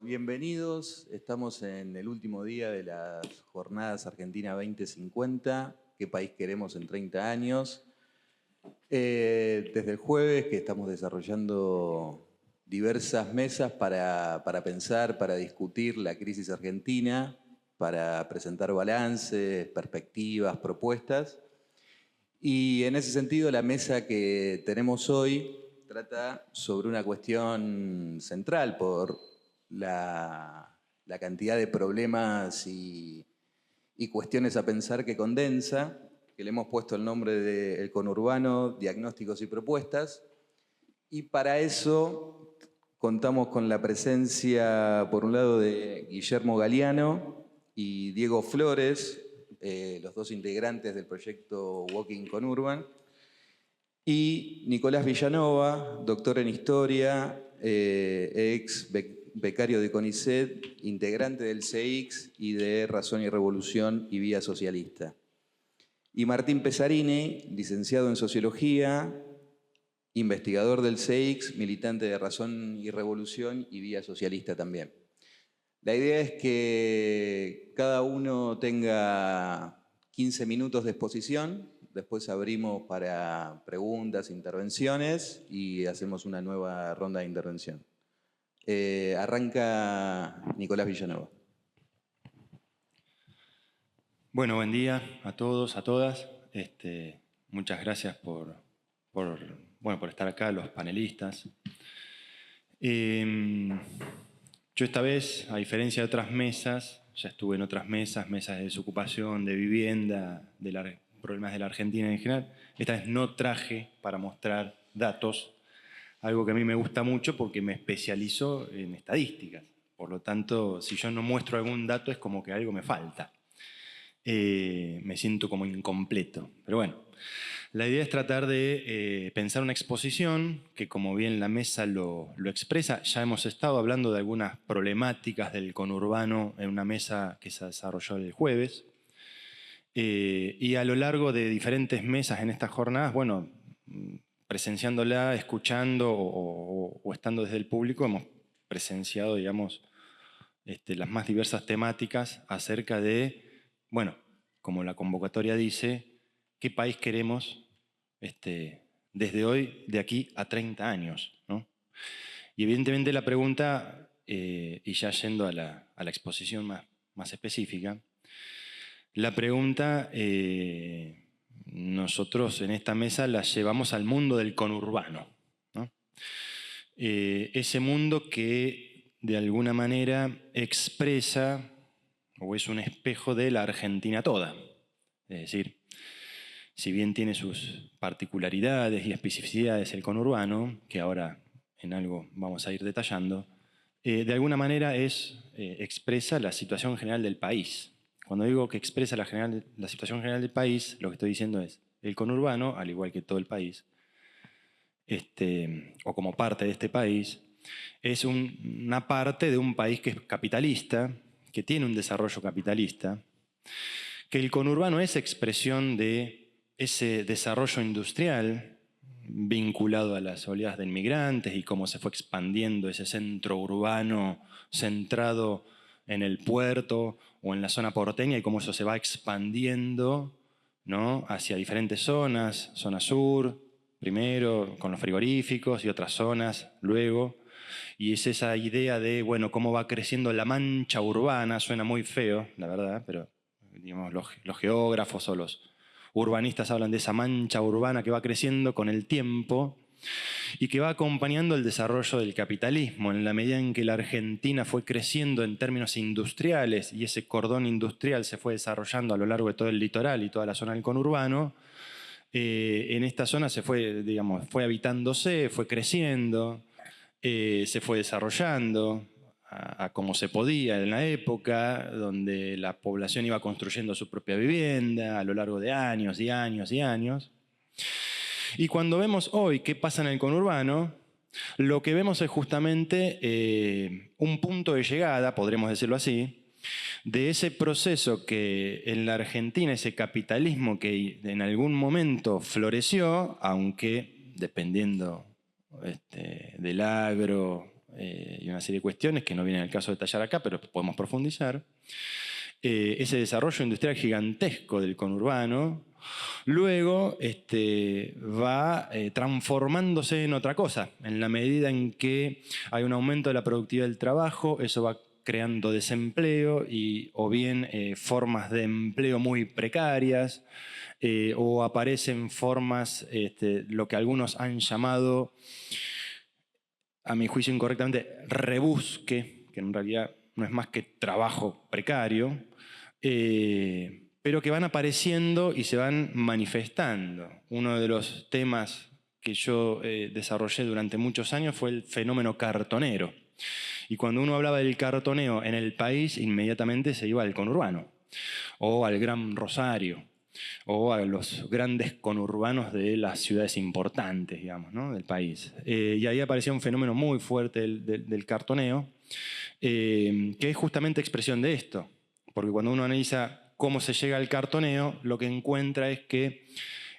bienvenidos. Estamos en el último día de las Jornadas Argentina 2050. ¿Qué país queremos en 30 años? Desde el jueves que estamos desarrollando diversas mesas para pensar, para discutir la crisis argentina, para presentar balances, perspectivas, propuestas. Y en ese sentido, la mesa que tenemos hoy trata sobre una cuestión central por la cantidad de problemas y cuestiones a pensar que condensa, que le hemos puesto el nombre de El Conurbano, Diagnósticos y Propuestas. Y para eso contamos con la presencia, por un lado, de Guillermo Galiano y Diego Flores, los dos integrantes del proyecto Walking Conurban, y Nicolás Villanova, doctor en Historia, ex becario de CONICET, integrante del CEIX y de Razón y Revolución y Vía Socialista. Y Martín Pesarini, licenciado en Sociología, investigador del CEIX, militante de Razón y Revolución y Vía Socialista también. La idea es que cada uno tenga 15 minutos de exposición, después abrimos para preguntas, intervenciones y hacemos una nueva ronda de intervención. Arranca Nicolás Villanova. Bueno, buen día a todos, a todas. Muchas gracias por estar acá, los panelistas. Yo esta vez, a diferencia de otras mesas, ya estuve en otras mesas de desocupación, de vivienda, de problemas de la Argentina en general. Esta vez no traje para mostrar datos, algo que a mí me gusta mucho porque me especializo en estadísticas. Por lo tanto, si yo no muestro algún dato es como que algo me falta. Me siento como incompleto. Pero bueno, la idea es tratar de pensar una exposición que, como bien la mesa lo expresa, ya hemos estado hablando de algunas problemáticas del conurbano en una mesa que se desarrolló el jueves. Y a lo largo de diferentes mesas en estas jornadas, bueno, presenciándola, escuchando o estando desde el público, hemos presenciado, digamos, las más diversas temáticas acerca de, bueno, como la convocatoria dice, ¿qué país queremos desde hoy, de aquí a 30 años? ¿No? Y evidentemente la pregunta, y ya yendo a la exposición más específica, la pregunta nosotros en esta mesa la llevamos al mundo del conurbano, ¿no? Ese mundo que de alguna manera expresa o es un espejo de la Argentina toda. Es decir, si bien tiene sus particularidades y especificidades el conurbano, que ahora en algo vamos a ir detallando, de alguna manera expresa la situación general del país. Cuando digo que expresa la situación general del país, lo que estoy diciendo es el conurbano, al igual que todo el país, o como parte de este país, es una parte de un país que es capitalista, que tiene un desarrollo capitalista, que el conurbano es expresión de ese desarrollo industrial vinculado a las oleadas de inmigrantes y cómo se fue expandiendo ese centro urbano centrado en el puerto o en la zona porteña y cómo eso se va expandiendo, ¿no?, hacia diferentes zonas, zona sur, primero con los frigoríficos y otras zonas luego. Y es esa idea de, bueno, cómo va creciendo la mancha urbana, suena muy feo, la verdad, pero digamos, los geógrafos o los urbanistas hablan de esa mancha urbana que va creciendo con el tiempo y que va acompañando el desarrollo del capitalismo en la medida en que la Argentina fue creciendo en términos industriales y ese cordón industrial se fue desarrollando a lo largo de todo el litoral y toda la zona del conurbano. En esta zona se fue, digamos, fue habitándose, fue creciendo, se fue desarrollando a como se podía en la época, donde la población iba construyendo su propia vivienda a lo largo de años y años y años. Y cuando vemos hoy qué pasa en el conurbano, lo que vemos es justamente un punto de llegada, podremos decirlo así, de ese proceso que en la Argentina, ese capitalismo que en algún momento floreció, aunque dependiendo del agro, y una serie de cuestiones que no vienen al caso de detallar acá, pero podemos profundizar. Ese desarrollo industrial gigantesco del conurbano, luego va transformándose en otra cosa. En la medida en que hay un aumento de la productividad del trabajo, eso va creando desempleo o bien formas de empleo muy precarias, o aparecen formas, lo que algunos han llamado, a mi juicio incorrectamente, rebusque, que en realidad no es más que trabajo precario, pero que van apareciendo y se van manifestando. Uno de los temas que yo desarrollé durante muchos años fue el fenómeno cartonero. Y cuando uno hablaba del cartoneo en el país, inmediatamente se iba al conurbano, o al Gran Rosario, o a los grandes conurbanos de las ciudades importantes, digamos, ¿no? Del país. Y ahí aparecía un fenómeno muy fuerte del cartoneo, que es justamente expresión de esto. Porque cuando uno analiza cómo se llega al cartoneo, lo que encuentra es que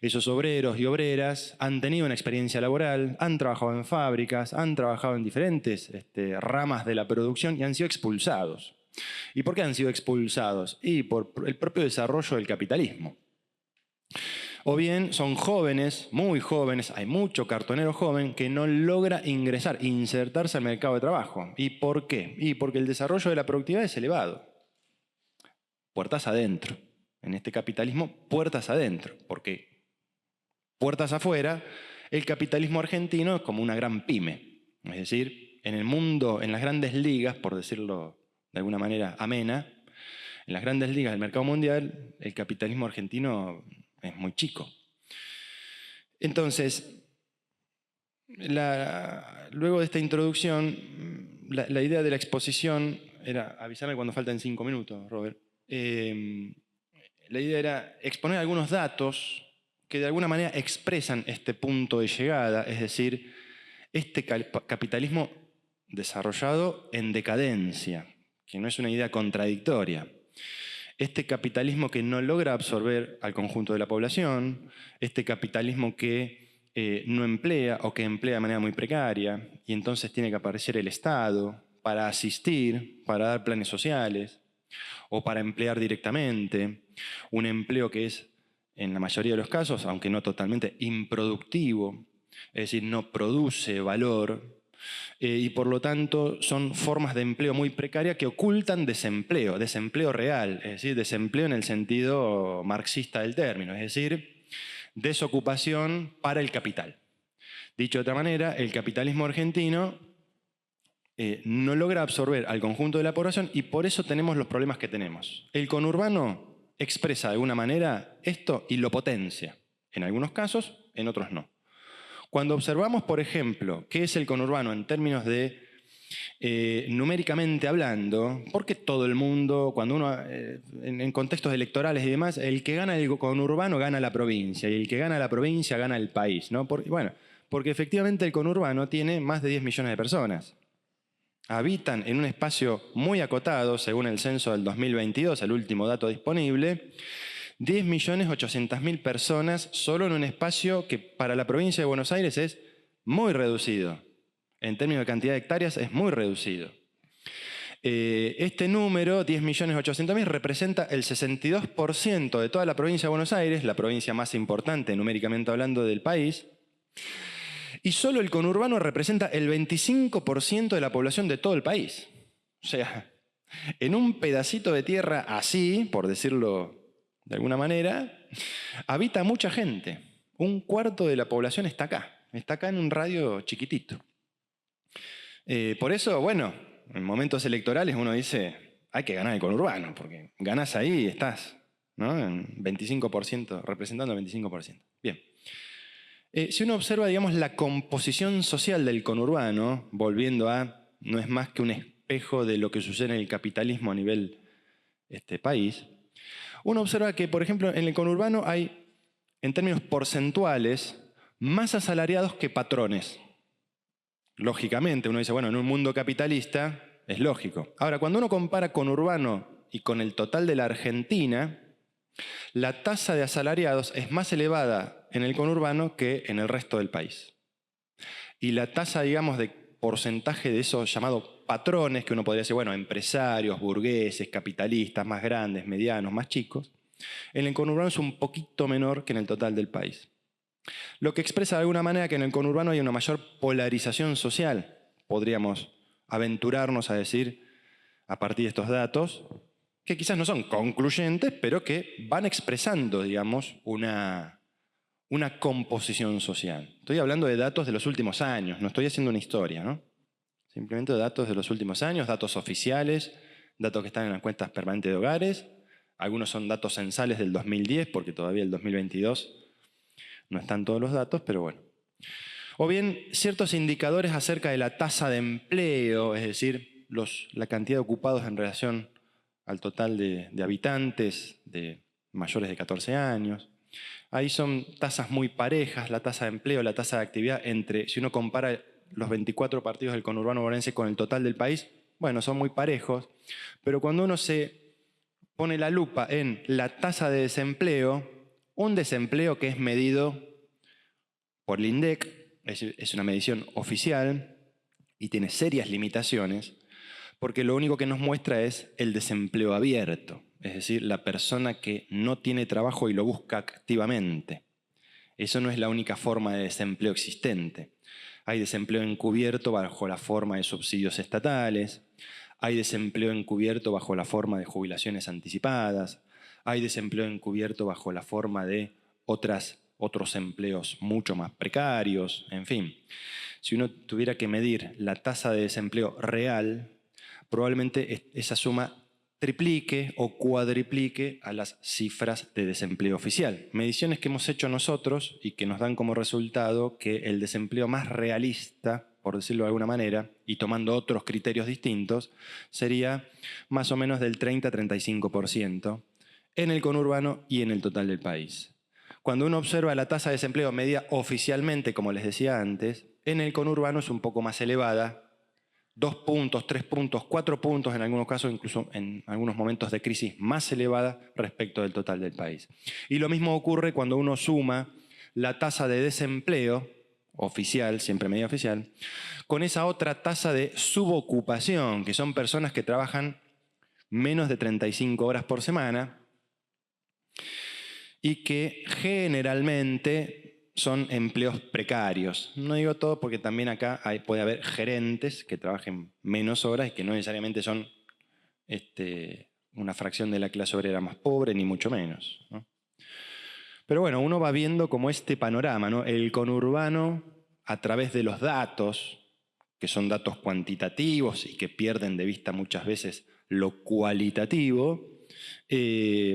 esos obreros y obreras han tenido una experiencia laboral, han trabajado en fábricas, han trabajado en diferentes ramas de la producción y han sido expulsados. ¿Y por qué han sido expulsados? Y por el propio desarrollo del capitalismo. O bien son jóvenes, muy jóvenes, hay mucho cartonero joven que no logra ingresar, insertarse al mercado de trabajo. ¿Y por qué? Y porque el desarrollo de la productividad es elevado. Puertas adentro. En este capitalismo, puertas adentro. Porque puertas afuera, el capitalismo argentino es como una gran pyme. Es decir, en el mundo, en las grandes ligas, por decirlo de alguna manera amena, en las grandes ligas del mercado mundial, el capitalismo argentino es muy chico. Entonces, luego de esta introducción, la idea de la exposición era, avísame cuando faltan 5 minutos, Robert. La idea era exponer algunos datos que de alguna manera expresan este punto de llegada, es decir, este capitalismo desarrollado en decadencia, que no es una idea contradictoria. Este capitalismo que no logra absorber al conjunto de la población, este capitalismo que no emplea o que emplea de manera muy precaria, y entonces tiene que aparecer el Estado para asistir, para dar planes sociales, o para emplear directamente, un empleo que es, en la mayoría de los casos, aunque no totalmente, improductivo, es decir, no produce valor, y por lo tanto son formas de empleo muy precaria que ocultan desempleo, desempleo real, es decir, desempleo en el sentido marxista del término, es decir, desocupación para el capital. Dicho de otra manera, el capitalismo argentino no logra absorber al conjunto de la población y por eso tenemos los problemas que tenemos. El conurbano expresa de alguna manera esto y lo potencia. En algunos casos, en otros no. Cuando observamos, por ejemplo, qué es el conurbano en términos de numéricamente hablando, porque todo el mundo, cuando uno, en contextos electorales y demás, el que gana el conurbano gana la provincia y el que gana la provincia gana el país, ¿no? Porque efectivamente el conurbano tiene más de 10 millones de personas. Habitan en un espacio muy acotado, según el censo del 2022, el último dato disponible, 10.800.000 personas solo en un espacio que para la provincia de Buenos Aires es muy reducido. En términos de cantidad de hectáreas es muy reducido. Este número, 10.800.000, representa el 62% de toda la provincia de Buenos Aires, la provincia más importante numéricamente hablando del país, y solo el conurbano representa el 25% de la población de todo el país. O sea, en un pedacito de tierra así, por decirlo de alguna manera, habita mucha gente. Un cuarto de la población está acá en un radio chiquitito. Por eso, bueno, en momentos electorales uno dice, hay que ganar el conurbano, porque ganás ahí y estás, ¿no? En 25%, representando el 25%. Bien. Si uno observa, digamos, la composición social del conurbano, volviendo a, no es más que un espejo de lo que sucede en el capitalismo a nivel país, uno observa que, por ejemplo, en el conurbano hay, en términos porcentuales, más asalariados que patrones. Lógicamente, uno dice, bueno, en un mundo capitalista es lógico. Ahora, cuando uno compara conurbano y con el total de la Argentina, la tasa de asalariados es más elevada en el conurbano que en el resto del país. Y la tasa, digamos, de porcentaje de esos llamados patrones, que uno podría decir, bueno, empresarios, burgueses, capitalistas, más grandes, medianos, más chicos, en el conurbano es un poquito menor que en el total del país. Lo que expresa de alguna manera que en el conurbano hay una mayor polarización social. Podríamos aventurarnos a decir, a partir de estos datos, que quizás no son concluyentes, pero que van expresando, digamos, una composición social. Estoy hablando de datos de los últimos años, no estoy haciendo una historia, ¿no? Simplemente datos de los últimos años, datos oficiales, datos que están en las cuentas permanentes de hogares. Algunos son datos censales del 2010, porque todavía el 2022 no están todos los datos, pero bueno. O bien ciertos indicadores acerca de la tasa de empleo, es decir, la cantidad de ocupados en relación al total de habitantes de mayores de 14 años. Ahí son tasas muy parejas, la tasa de empleo, la tasa de actividad si uno compara los 24 partidos del conurbano bonaerense con el total del país, bueno, son muy parejos, pero cuando uno se pone la lupa en la tasa de desempleo, un desempleo que es medido por el INDEC, es una medición oficial y tiene serias limitaciones, porque lo único que nos muestra es el desempleo abierto, es decir, la persona que no tiene trabajo y lo busca activamente. Eso no es la única forma de desempleo existente. Hay desempleo encubierto bajo la forma de subsidios estatales, hay desempleo encubierto bajo la forma de jubilaciones anticipadas, hay desempleo encubierto bajo la forma de otros empleos mucho más precarios, en fin. Si uno tuviera que medir la tasa de desempleo real, probablemente esa suma triplique o cuadriplique a las cifras de desempleo oficial. Mediciones que hemos hecho nosotros y que nos dan como resultado que el desempleo más realista, por decirlo de alguna manera, y tomando otros criterios distintos, sería más o menos del 30-35% en el conurbano y en el total del país. Cuando uno observa la tasa de desempleo medida oficialmente, como les decía antes, en el conurbano es un poco más elevada, 2 puntos, 3 puntos, 4 puntos, en algunos casos, incluso en algunos momentos de crisis más elevada respecto del total del país. Y lo mismo ocurre cuando uno suma la tasa de desempleo oficial, siempre media oficial, con esa otra tasa de subocupación, que son personas que trabajan menos de 35 horas por semana y que generalmente son empleos precarios. No digo todo porque también acá puede haber gerentes que trabajen menos horas y que no necesariamente son una fracción de la clase obrera más pobre, ni mucho menos, ¿no? Pero bueno, uno va viendo como este panorama, ¿no? El conurbano, a través de los datos, que son datos cuantitativos y que pierden de vista muchas veces lo cualitativo,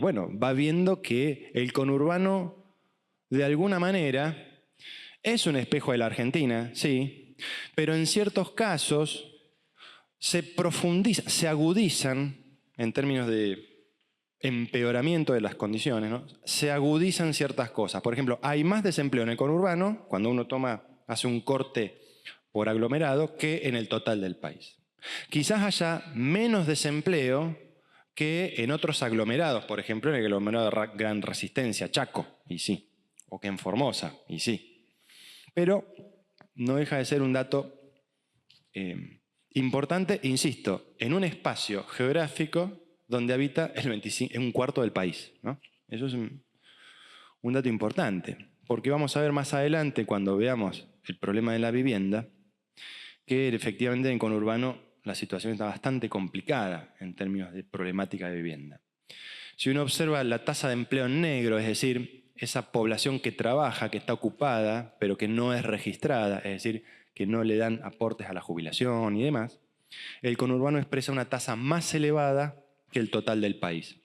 bueno, va viendo que el conurbano, de alguna manera, es un espejo de la Argentina, sí, pero en ciertos casos se agudizan, en términos de empeoramiento de las condiciones, ¿no? Se agudizan ciertas cosas. Por ejemplo, hay más desempleo en el conurbano, cuando uno hace un corte por aglomerado, que en el total del país. Quizás haya menos desempleo que en otros aglomerados, por ejemplo, en el aglomerado de Gran Resistencia, Chaco, y sí, o que en Formosa, y sí. Pero no deja de ser un dato importante, insisto, en un espacio geográfico donde habita un cuarto del país, ¿no? Eso es un dato importante, porque vamos a ver más adelante, cuando veamos el problema de la vivienda, que efectivamente en conurbano la situación está bastante complicada en términos de problemática de vivienda. Si uno observa la tasa de empleo en negro, es decir, esa población que trabaja, que está ocupada, pero que no es registrada, es decir, que no le dan aportes a la jubilación y demás, el conurbano expresa una tasa más elevada que el total del país.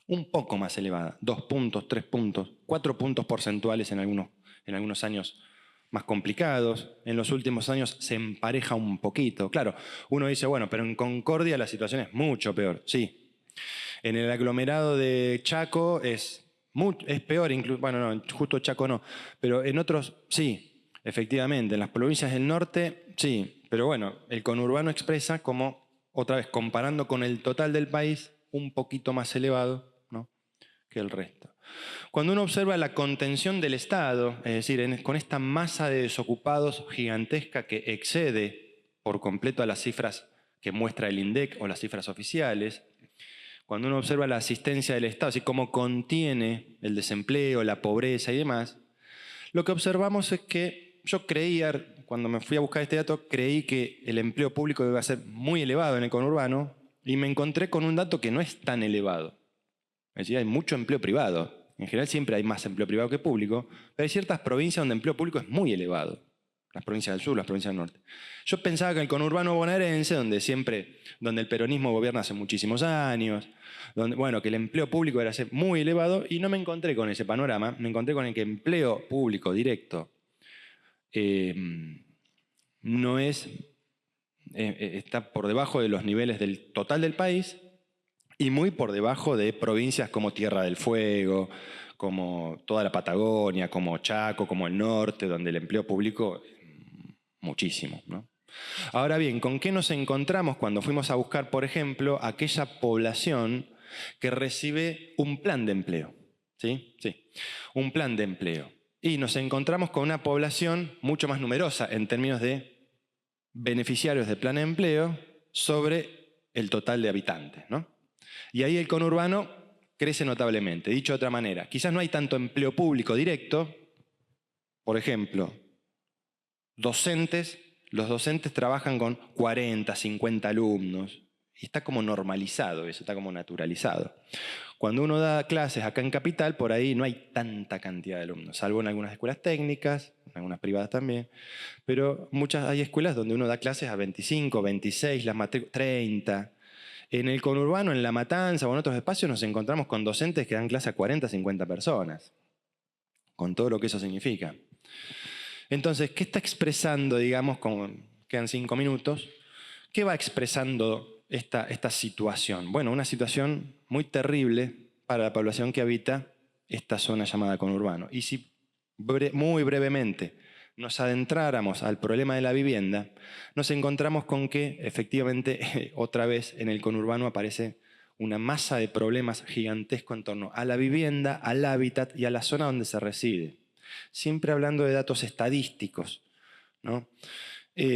Un poco más elevada, 2 puntos, 3 puntos, 4 puntos porcentuales en algunos años más complicados. En los últimos años se empareja un poquito. Claro, uno dice, bueno, pero en Concordia la situación es mucho peor. Sí. En el aglomerado de Chaco es peor, bueno, no, justo Chaco no, pero en otros sí, efectivamente. En las provincias del norte, sí. Pero bueno, el conurbano expresa como, otra vez, comparando con el total del país, un poquito más elevado, ¿no?, que el resto. Cuando uno observa la contención del Estado, es decir, con esta masa de desocupados gigantesca que excede por completo a las cifras que muestra el INDEC o las cifras oficiales. Cuando uno observa la asistencia del Estado, así como contiene el desempleo, la pobreza y demás, lo que observamos es que yo creía, cuando me fui a buscar este dato, creí que el empleo público iba a ser muy elevado en el conurbano y me encontré con un dato que no es tan elevado. Es decir, hay mucho empleo privado. En general siempre hay más empleo privado que público, pero hay ciertas provincias donde el empleo público es muy elevado. Las provincias del sur, las provincias del norte. Yo pensaba que el conurbano bonaerense, donde el peronismo gobierna hace muchísimos años, donde, que el empleo público era muy elevado, y no me encontré con ese panorama, me encontré con el que empleo público directo no es, está por debajo de los niveles del total del país y muy por debajo de provincias como Tierra del Fuego, como toda la Patagonia, como Chaco, como el norte, donde el empleo público muchísimo, ¿no? Ahora bien, ¿con qué nos encontramos cuando fuimos a buscar, por ejemplo, aquella población que recibe un plan de empleo? ¿Sí? Sí, un plan de empleo. Y nos encontramos con una población mucho más numerosa en términos de beneficiarios del plan de empleo sobre el total de habitantes, ¿no? Y ahí el conurbano crece notablemente. Dicho de otra manera, quizás no hay tanto empleo público directo. Por ejemplo, los docentes trabajan con 40, 50 alumnos. Y está como normalizado eso, está como naturalizado. Cuando uno da clases acá en Capital, por ahí no hay tanta cantidad de alumnos, salvo en algunas escuelas técnicas, en algunas privadas también. Pero hay escuelas donde uno da clases a 25, 26, las matrículas 30. En el conurbano, en La Matanza o en otros espacios nos encontramos con docentes que dan clase a 40, 50 personas, con todo lo que eso significa. Entonces, ¿qué está expresando, digamos, quedan 5 minutos, qué va expresando esta situación? Bueno, una situación muy terrible para la población que habita esta zona llamada conurbano. Y si muy brevemente nos adentráramos al problema de la vivienda, nos encontramos con que efectivamente otra vez en el conurbano aparece una masa de problemas gigantesco en torno a la vivienda, al hábitat y a la zona donde se reside. Siempre hablando de datos estadísticos, ¿no?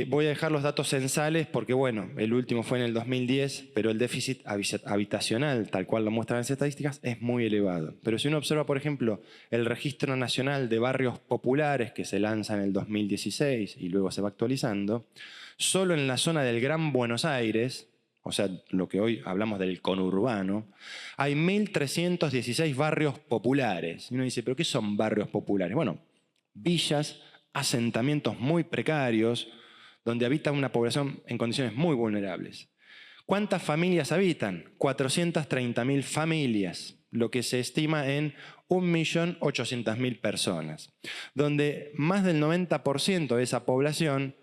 Voy a dejar los datos censales porque, bueno, el último fue en el 2010, pero el déficit habitacional, tal cual lo muestran las estadísticas, es muy elevado. Pero si uno observa, por ejemplo, el Registro Nacional de Barrios Populares, que se lanza en el 2016 y luego se va actualizando, solo en la zona del Gran Buenos Aires, o sea, lo que hoy hablamos del conurbano, hay 1.316 barrios populares. Y uno dice, ¿pero qué son barrios populares? Bueno, villas, asentamientos muy precarios, donde habita una población en condiciones muy vulnerables. ¿Cuántas familias habitan? 430.000 familias, lo que se estima en 1.800.000 personas, donde más del 90% de esa población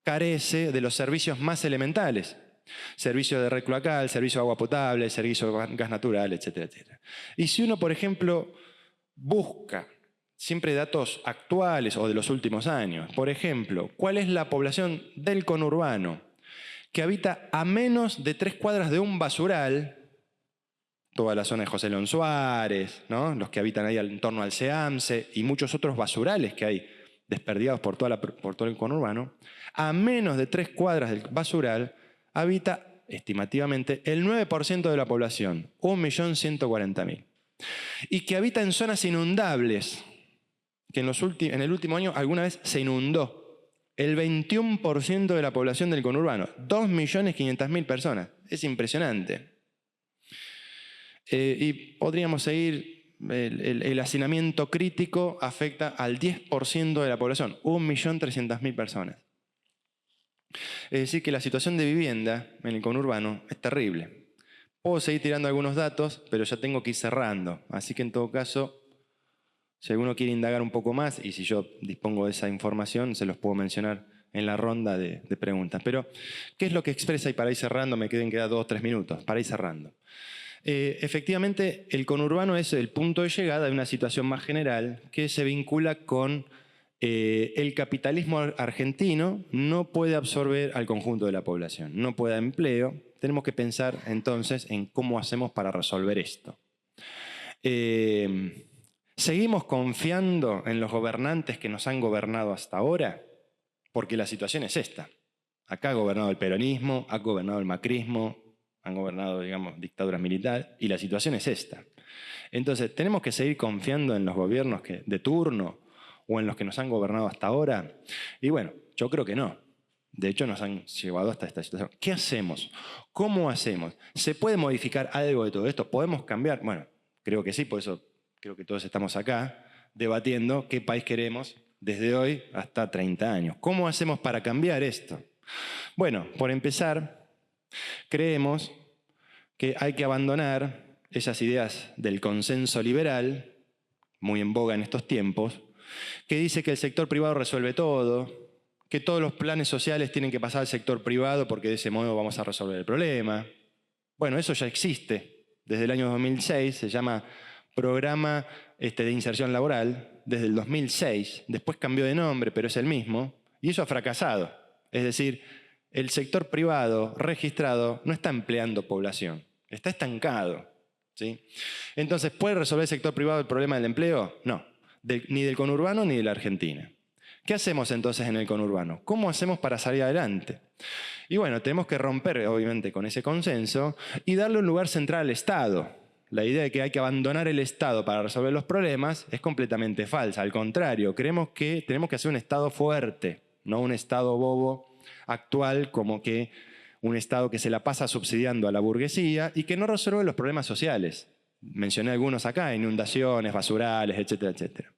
carece de los servicios más elementales. Servicio de red cloacal, servicio de agua potable, servicio de gas natural, etcétera, etcétera. Y si uno, por ejemplo, busca siempre datos actuales o de los últimos años, por ejemplo, ¿cuál es la población del conurbano que habita a menos de 3 cuadras de un basural? Toda la zona de José León Suárez, ¿no? Los que habitan ahí en torno al SEAMSE y muchos otros basurales que hay desperdigados por todo el conurbano. A menos de 3 cuadras del basural habita estimativamente el 9% de la población, 1.140.000. Y que habita en zonas inundables, que en el último año alguna vez se inundó. El 21% de la población del conurbano, 2.500.000 personas. Es impresionante. Y podríamos seguir, el hacinamiento crítico afecta al 10% de la población, 1.300.000 personas. Es decir, que la situación de vivienda en el conurbano es terrible. Puedo seguir tirando algunos datos, pero ya tengo que ir cerrando. Así que en todo caso, si alguno quiere indagar un poco más, y si yo dispongo de esa información, se los puedo mencionar en la ronda de preguntas. Pero, ¿qué es lo que expresa? Y para ir cerrando, me quedan 2 o 3 minutos, para ir cerrando. Efectivamente, el conurbano es el punto de llegada de una situación más general que se vincula con el capitalismo argentino no puede absorber al conjunto de la población, no puede dar empleo. Tenemos que pensar entonces en cómo hacemos para resolver esto. ¿Seguimos confiando en los gobernantes que nos han gobernado hasta ahora? Porque la situación es esta. Acá ha gobernado el peronismo, ha gobernado el macrismo, han gobernado, digamos, dictaduras militares, y la situación es esta. Entonces, ¿tenemos que seguir confiando en los gobiernos de turno o en los que nos han gobernado hasta ahora? Y bueno, yo creo que no. De hecho, nos han llevado hasta esta situación. ¿Qué hacemos? ¿Cómo hacemos? ¿Se puede modificar algo de todo esto? ¿Podemos cambiar? Bueno, creo que sí, por eso creo que todos estamos acá debatiendo qué país queremos desde hoy hasta 30 años. ¿Cómo hacemos para cambiar esto? Bueno, por empezar, creemos que hay que abandonar esas ideas del consenso liberal, muy en boga en estos tiempos, que dice que el sector privado resuelve todo, que todos los planes sociales tienen que pasar al sector privado porque de ese modo vamos a resolver el problema. Bueno, eso ya existe. Desde el año 2006 se llama Programa de Inserción Laboral, desde el 2006. Después cambió de nombre, pero es el mismo. Y eso ha fracasado. Es decir, el sector privado registrado no está empleando población, está estancado. ¿Sí? Entonces, ¿puede resolver el sector privado el problema del empleo? No, ni del conurbano ni de la Argentina. ¿Qué hacemos entonces en el conurbano? ¿Cómo hacemos para salir adelante? Y bueno, tenemos que romper, obviamente, con ese consenso y darle un lugar central al Estado. La idea de que hay que abandonar el Estado para resolver los problemas es completamente falsa. Al contrario, creemos que tenemos que hacer un Estado fuerte, no un Estado bobo actual como que un Estado que se la pasa subsidiando a la burguesía y que no resuelve los problemas sociales. Mencioné algunos acá, inundaciones, basurales, etcétera, etcétera.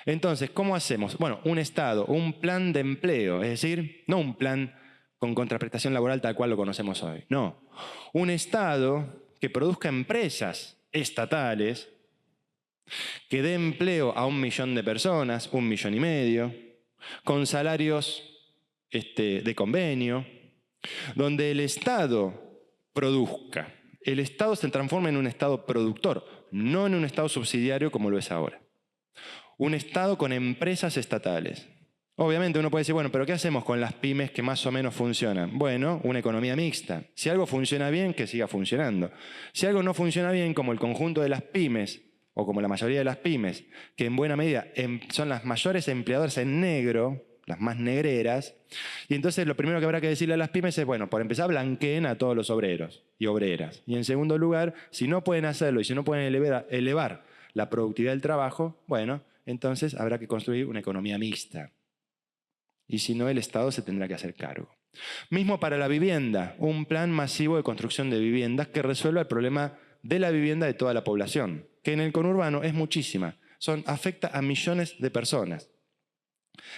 Entonces, ¿cómo hacemos? Bueno, un Estado, un plan de empleo, es decir, no un plan con contraprestación laboral tal cual lo conocemos hoy. No, un Estado que produzca empresas estatales, que dé empleo a 1 millón de personas, 1,5 millones, con salarios de convenio, donde el Estado produzca. El Estado se transforma en un Estado productor, no en un Estado subsidiario como lo es ahora. Un Estado con empresas estatales. Obviamente uno puede decir, bueno, pero ¿qué hacemos con las pymes que más o menos funcionan? Bueno, una economía mixta. Si algo funciona bien, que siga funcionando. Si algo no funciona bien, como el conjunto de las pymes, o como la mayoría de las pymes, que en buena medida son las mayores empleadoras en negro, las más negreras, y entonces lo primero que habrá que decirle a las pymes es, bueno, por empezar, blanqueen a todos los obreros y obreras. Y en segundo lugar, si no pueden hacerlo y si no pueden elevar la productividad del trabajo, bueno, entonces habrá que construir una economía mixta. Y si no, el Estado se tendrá que hacer cargo. Mismo para la vivienda, un plan masivo de construcción de viviendas que resuelva el problema de la vivienda de toda la población, que en el conurbano es muchísima, afecta a millones de personas.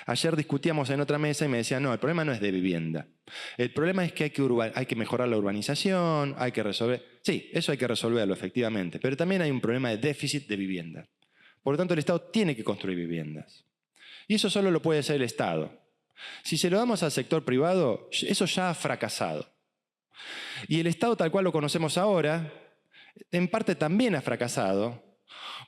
Ayer discutíamos en otra mesa y me decían, no, el problema no es de vivienda. El problema es que hay que mejorar la urbanización, hay que resolver... Sí, eso hay que resolverlo, efectivamente, pero también hay un problema de déficit de vivienda. Por lo tanto, el Estado tiene que construir viviendas. Y eso solo lo puede hacer el Estado. Si se lo damos al sector privado, eso ya ha fracasado. Y el Estado tal cual lo conocemos ahora, en parte también ha fracasado,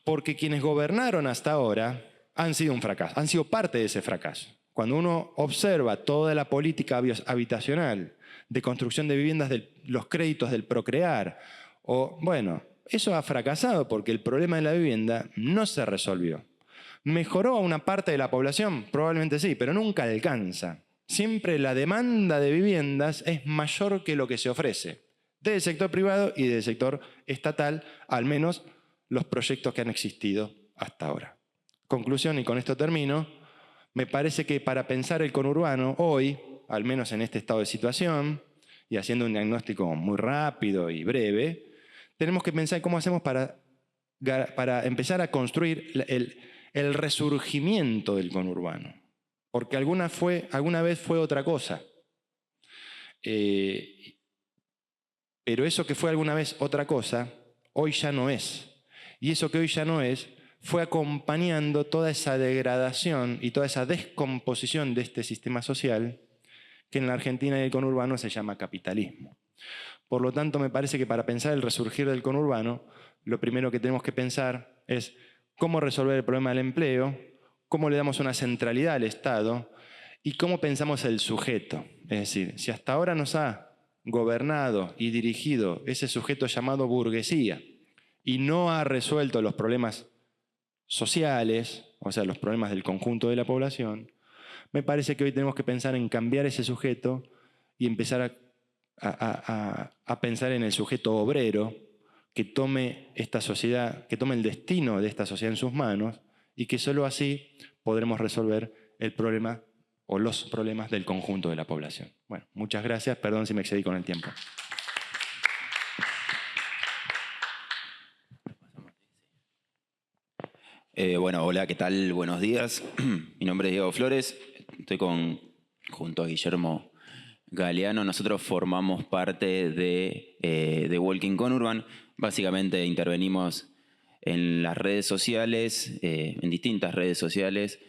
porque quienes gobernaron hasta ahora han sido un fracaso, han sido parte de ese fracaso. Cuando uno observa toda la política habitacional de construcción de viviendas, los créditos del Procrear, bueno, eso ha fracasado porque el problema de la vivienda no se resolvió. ¿Mejoró a una parte de la población? Probablemente sí, pero nunca alcanza. Siempre la demanda de viviendas es mayor que lo que se ofrece, del sector privado y del sector estatal, al menos los proyectos que han existido hasta ahora. Conclusión, y con esto termino, me parece que para pensar el conurbano hoy, al menos en este estado de situación, y haciendo un diagnóstico muy rápido y breve, tenemos que pensar cómo hacemos para empezar a construir el resurgimiento del conurbano. Porque alguna vez fue otra cosa. Pero eso que fue alguna vez otra cosa, hoy ya no es. Y eso que hoy ya no es, fue acompañando toda esa degradación y toda esa descomposición de este sistema social que en la Argentina y el conurbano se llama capitalismo. Por lo tanto, me parece que para pensar el resurgir del conurbano, lo primero que tenemos que pensar es cómo resolver el problema del empleo, cómo le damos una centralidad al Estado y cómo pensamos el sujeto. Es decir, si hasta ahora nos ha gobernado y dirigido ese sujeto llamado burguesía y no ha resuelto los problemas sociales, o sea, los problemas del conjunto de la población, Me parece que hoy tenemos que pensar en cambiar ese sujeto y empezar a pensar en el sujeto obrero que tome esta sociedad, que tome el destino de esta sociedad en sus manos y que solo así podremos resolver el problema o los problemas del conjunto de la población. Bueno, muchas gracias. Perdón si me excedí con el tiempo. Bueno, hola, ¿qué tal? Buenos días. Mi nombre es Diego Flores. Estoy junto a Guillermo Galeano. Nosotros formamos parte de Walking Conurban. Básicamente intervenimos en las redes sociales, en distintas redes sociales,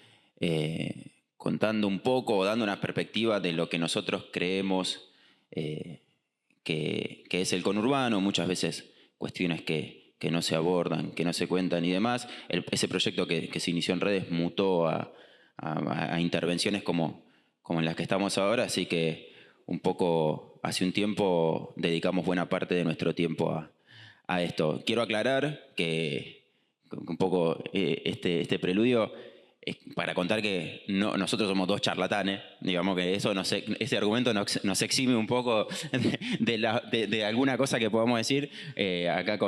contando un poco o dando una perspectiva de lo que nosotros creemos que es el conurbano, muchas veces cuestiones que no se abordan, que no se cuentan y demás. Ese proyecto que se inició en redes mutó a intervenciones como en las que estamos ahora, así que un poco hace un tiempo dedicamos buena parte de nuestro tiempo a esto. Quiero aclarar que un poco este preludio es para contar que nosotros somos dos charlatanes, digamos que ese argumento nos exime un poco de alguna cosa que podamos decir acá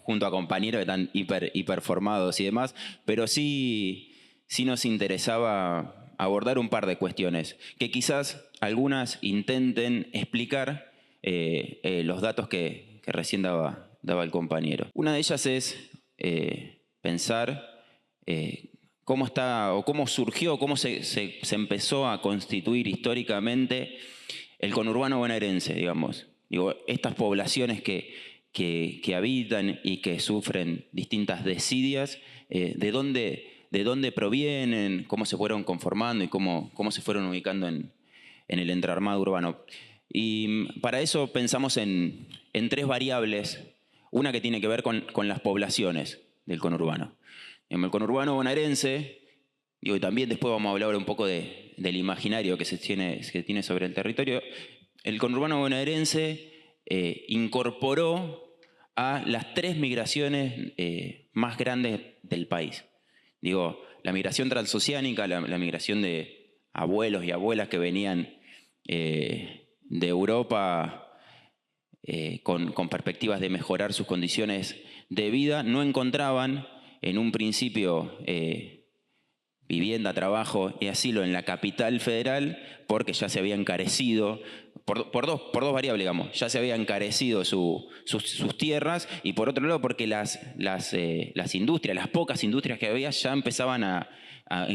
junto a compañeros que están hiper formados y demás, pero sí nos interesaba abordar un par de cuestiones que quizás algunas intenten explicar los datos que recién daba el compañero. Una de ellas es pensar cómo está o cómo surgió, cómo se empezó a constituir históricamente el conurbano bonaerense, digamos. Digo, estas poblaciones que habitan y que sufren distintas desidias, ¿de dónde provienen? ¿Cómo se fueron conformando y cómo se fueron ubicando en el entramado urbano? Y para eso pensamos en tres variables. Una que tiene que ver con las poblaciones del conurbano. En el conurbano bonaerense, y también después vamos a hablar un poco del imaginario que se tiene sobre el territorio, el conurbano bonaerense incorporó a las tres migraciones más grandes del país. Digo, la migración transoceánica, la migración de abuelos y abuelas que venían de Europa con perspectivas de mejorar sus condiciones de vida, no encontraban en un principio vivienda, trabajo y asilo en la capital federal porque ya se había encarecido, por dos variables, digamos, ya se había encarecido sus tierras y por otro lado porque las industrias, las pocas industrias que había ya empezaban a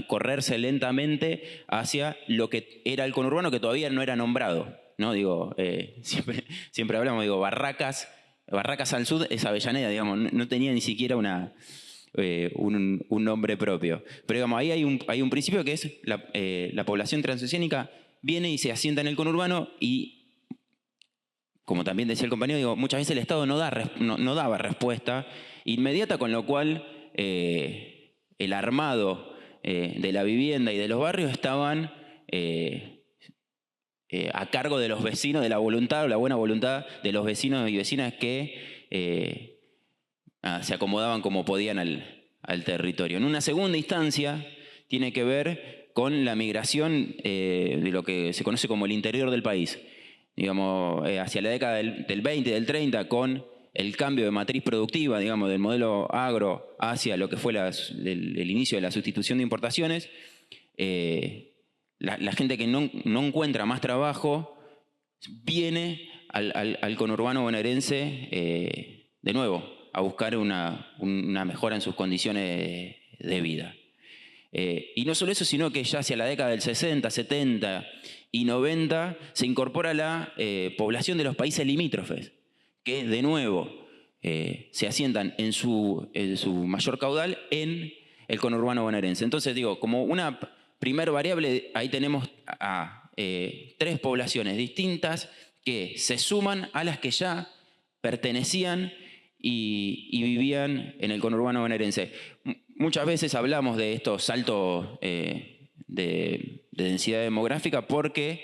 correrse lentamente hacia lo que era el conurbano que todavía no era nombrado, ¿no? Digo, siempre hablamos, digo, Barracas al sur es Avellaneda, digamos, no tenía ni siquiera un nombre propio. Pero digamos, ahí hay un principio que es la población transoceánica viene y se asienta en el conurbano y, como también decía el compañero, digo, muchas veces el Estado no daba respuesta inmediata, con lo cual el armado de la vivienda y de los barrios estaban a cargo de los vecinos, de la voluntad o la buena voluntad de los vecinos y vecinas que se acomodaban como podían al territorio. En una segunda instancia tiene que ver con la migración de lo que se conoce como el interior del país. Digamos, hacia la década del 20 y del 30, con el cambio de matriz productiva, digamos, del modelo agro hacia lo que fue el inicio de la sustitución de importaciones, la gente que no encuentra más trabajo viene al conurbano bonaerense de nuevo a buscar una mejora en sus condiciones de vida. Y no solo eso, sino que ya hacia la década del 60, 70 y 90 se incorpora la población de los países limítrofes, que de nuevo se asientan en su mayor caudal en el conurbano bonaerense. Entonces digo, como una primer variable, ahí tenemos a tres poblaciones distintas que se suman a las que ya pertenecían y vivían en el conurbano bonaerense. Muchas veces hablamos de estos saltos de densidad demográfica porque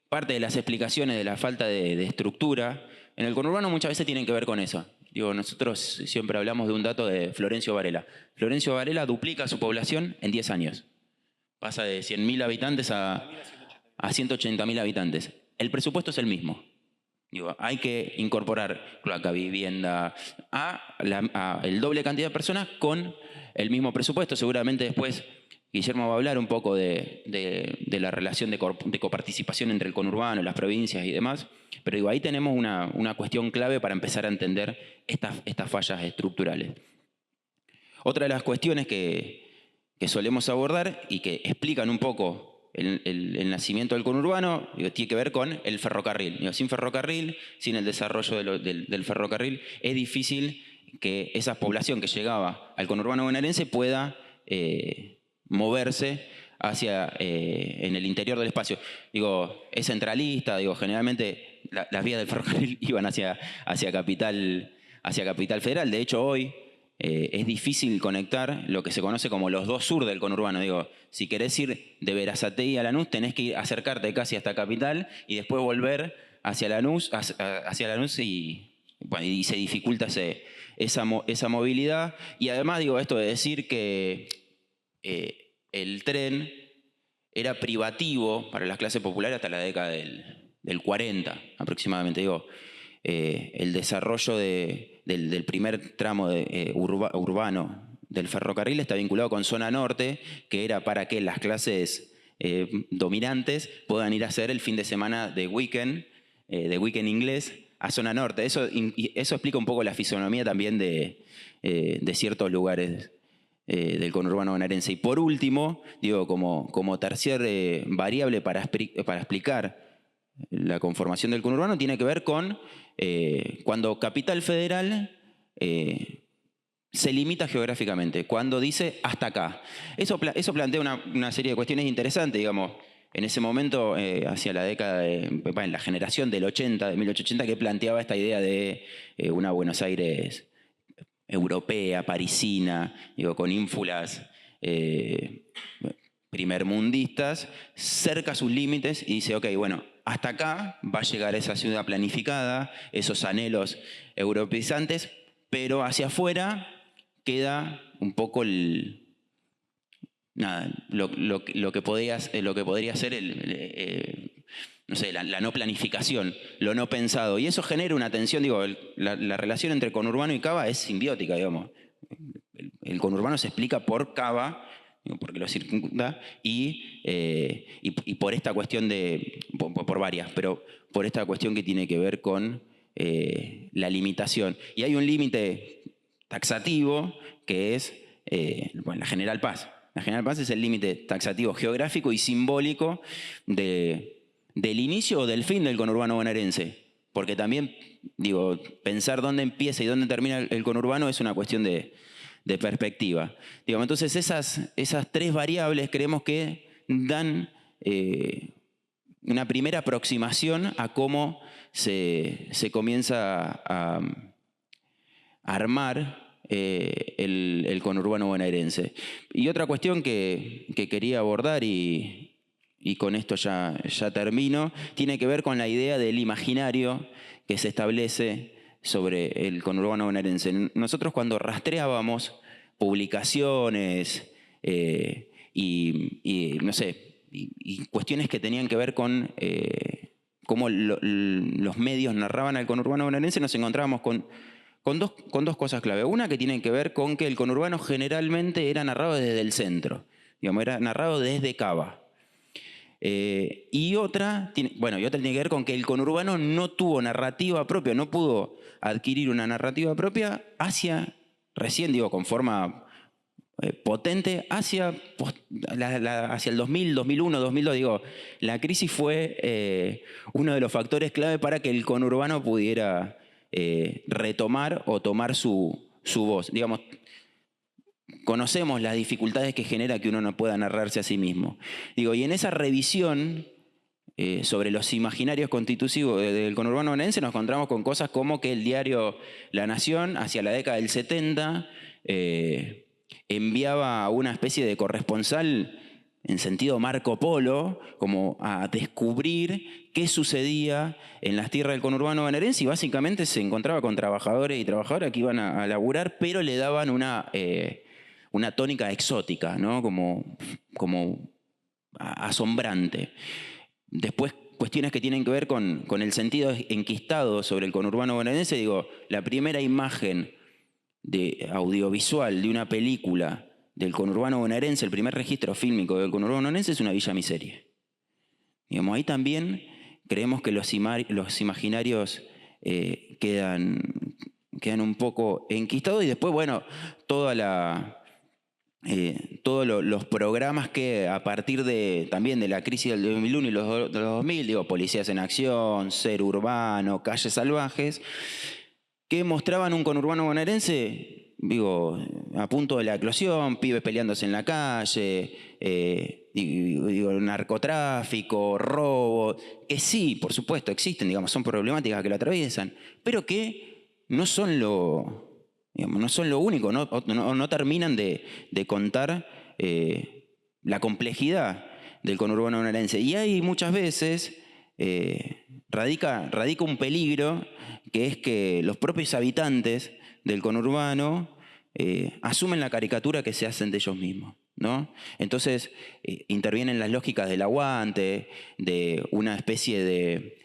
parte de las explicaciones de la falta de estructura en el conurbano muchas veces tienen que ver con eso. Digo, nosotros siempre hablamos de un dato de Florencio Varela. Florencio Varela duplica su población en 10 años. Pasa de 100.000 habitantes a 180.000 habitantes. El presupuesto es el mismo. Digo, hay que incorporar cloaca, vivienda, a el doble cantidad de personas con el mismo presupuesto. Seguramente después Guillermo va a hablar un poco de la relación de coparticipación entre el conurbano, las provincias y demás. Pero digo, ahí tenemos una cuestión clave para empezar a entender estas fallas estructurales. Otra de las cuestiones que solemos abordar y que explican un poco el nacimiento del conurbano, tiene que ver con el ferrocarril. Sin ferrocarril, sin el desarrollo del ferrocarril, es difícil que esa población que llegaba al conurbano bonaerense pueda moverse en el interior del espacio. Es centralista, generalmente las vías del ferrocarril iban hacia Capital Federal. De hecho, hoy es difícil conectar lo que se conoce como los dos sur del conurbano. Si querés ir de Berazategui a Lanús, tenés que acercarte casi hasta Capital y después volver hacia Lanús y se dificulta esa movilidad. Y además, esto de decir que el tren era privativo para las clases populares hasta la década del 40 aproximadamente. El desarrollo del primer tramo urbano del ferrocarril está vinculado con zona norte, que era para que las clases dominantes puedan ir a hacer el fin de semana de weekend inglés a zona norte. Eso explica un poco la fisonomía también de ciertos lugares del conurbano bonaerense. Y por último, como tercer variable para explicar la conformación del conurbano, tiene que ver con cuando Capital Federal se limita geográficamente, cuando dice hasta acá. Eso plantea una serie de cuestiones interesantes, en ese momento, hacia la década en la generación del 80, de 1880, que planteaba esta idea de una Buenos Aires europea, parisina, con ínfulas primermundistas, cerca sus límites y dice, ok, bueno, hasta acá va a llegar esa ciudad planificada, esos anhelos europeizantes, pero hacia afuera queda un poco lo que podría ser la no planificación, lo no pensado. Y eso genera una tensión, la relación entre conurbano y Cava es simbiótica, El conurbano se explica por Cava, porque lo circunda, y por esta cuestión por varias, pero por esta cuestión que tiene que ver con la limitación. Y hay un límite taxativo que es la General Paz. La General Paz es el límite taxativo geográfico y simbólico del inicio o del fin del conurbano bonaerense. Porque también, pensar dónde empieza y dónde termina el conurbano es una cuestión de perspectiva. Entonces esas tres variables creemos que dan una primera aproximación a cómo se comienza a armar el conurbano bonaerense. Y otra cuestión que quería abordar y con esto ya termino, tiene que ver con la idea del imaginario que se establece sobre el conurbano bonaerense. Nosotros cuando rastreábamos publicaciones y cuestiones que tenían que ver con cómo los medios narraban al conurbano bonaerense, nos encontrábamos con dos cosas clave. Una que tiene que ver con que el conurbano generalmente era narrado desde el centro, era narrado desde Cava. Y otra tiene que ver con que el conurbano no tuvo narrativa propia, no pudo adquirir una narrativa propia recién, con forma potente, hacia el 2000, 2001, 2002. La crisis fue uno de los factores clave para que el conurbano pudiera retomar o tomar su voz. Conocemos las dificultades que genera que uno no pueda narrarse a sí mismo. Y en esa revisión sobre los imaginarios constitutivos del conurbano bonaerense nos encontramos con cosas como que el diario La Nación, hacia la década del 70, enviaba a una especie de corresponsal en sentido Marco Polo, como a descubrir qué sucedía en las tierras del conurbano bonaerense, y básicamente se encontraba con trabajadores y trabajadoras que iban a laburar, pero le daban una tónica exótica, ¿no? Como asombrante. Después, cuestiones que tienen que ver con el sentido enquistado sobre el conurbano bonaerense. Digo, la primera imagen audiovisual de una película del conurbano bonaerense, el primer registro fílmico del conurbano bonaerense es una Villa Miseria. Digamos, ahí también creemos que los imaginarios quedan un poco enquistados, y después, bueno, todos los programas que a partir también de la crisis del 2001 y de los 2000, digo, Policías en Acción, Ser Urbano, Calles Salvajes, que mostraban un conurbano bonaerense, digo, a punto de la eclosión, pibes peleándose en la calle, digo, narcotráfico, robo, que sí, por supuesto, existen, digamos, son problemáticas que lo atraviesan, pero que no son no son lo único, no terminan de contar la complejidad del conurbano bonaerense. Y ahí muchas veces radica un peligro, que es que los propios habitantes del conurbano asumen la caricatura que se hacen de ellos mismos, ¿no? Entonces intervienen las lógicas del aguante, de una especie de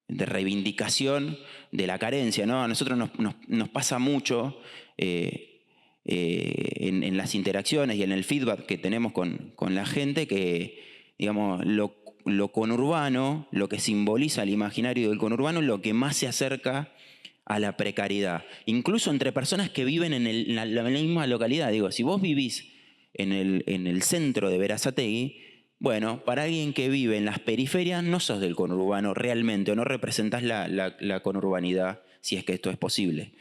reivindicación de la carencia, ¿no? A nosotros nos pasa mucho en las interacciones y en el feedback que tenemos con la gente, que, digamos, lo conurbano, lo que simboliza el imaginario del conurbano, lo que más se acerca a la precariedad, incluso entre personas que viven en la misma localidad. Digo, si vos vivís en el centro de Berazategui, bueno, para alguien que vive en las periferias no sos del conurbano realmente, o no representás la conurbanidad, si es que esto es posible.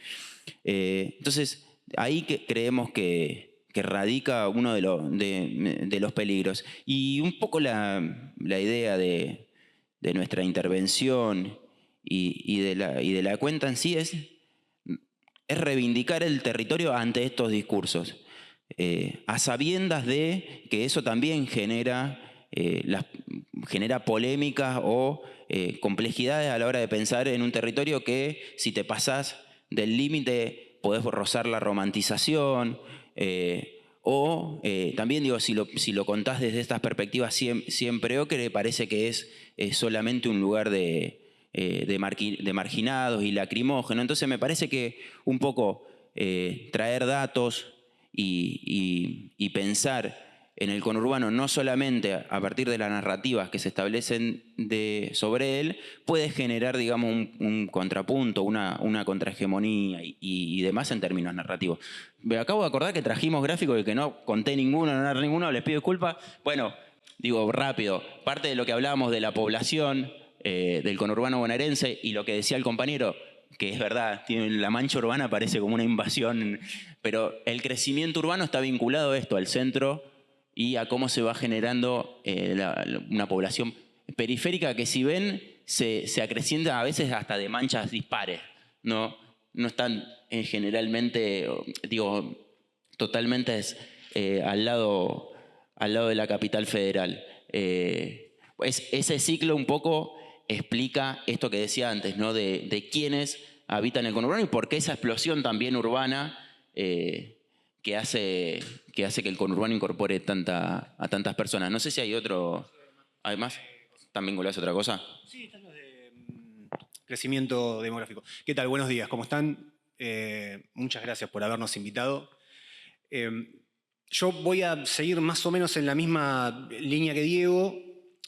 Entonces, ahí creemos que radica uno de los peligros. Y un poco la idea de nuestra intervención y de la cuenta en sí es reivindicar el territorio ante estos discursos, a sabiendas de que eso también genera polémicas o complejidades a la hora de pensar en un territorio que, si te pasás del límite, podés rozar la romantización, o también, digo, si lo contás desde estas perspectivas siempre ocre, parece que es solamente un lugar de marginados y lacrimógeno. Entonces me parece que un poco traer datos y pensar en el conurbano no solamente a partir de las narrativas que se establecen sobre él, puede generar, digamos, un contrapunto, una contrahegemonía y demás en términos narrativos. Me acabo de acordar que trajimos gráficos y que no conté ninguno, no narré ninguno, les pido disculpas. Bueno, digo rápido, parte de lo que hablábamos de la población del conurbano bonaerense y lo que decía el compañero, que es verdad, la mancha urbana parece como una invasión, pero el crecimiento urbano está vinculado a esto, al centro, y a cómo se va generando una población periférica que, si ven, se acrecienta a veces hasta de manchas dispares, no están generalmente, digo, totalmente al lado de la capital federal. Pues ese ciclo un poco explica esto que decía antes, ¿no? de quiénes habitan el conurbano y por qué esa explosión también urbana que hace que el conurbano incorpore a tantas personas. No sé si hay otro. Además, ¿también vinculados a otra cosa? Sí, están los de crecimiento demográfico. ¿Qué tal? Buenos días, ¿cómo están? Muchas gracias por habernos invitado. Yo voy a seguir más o menos en la misma línea que Diego.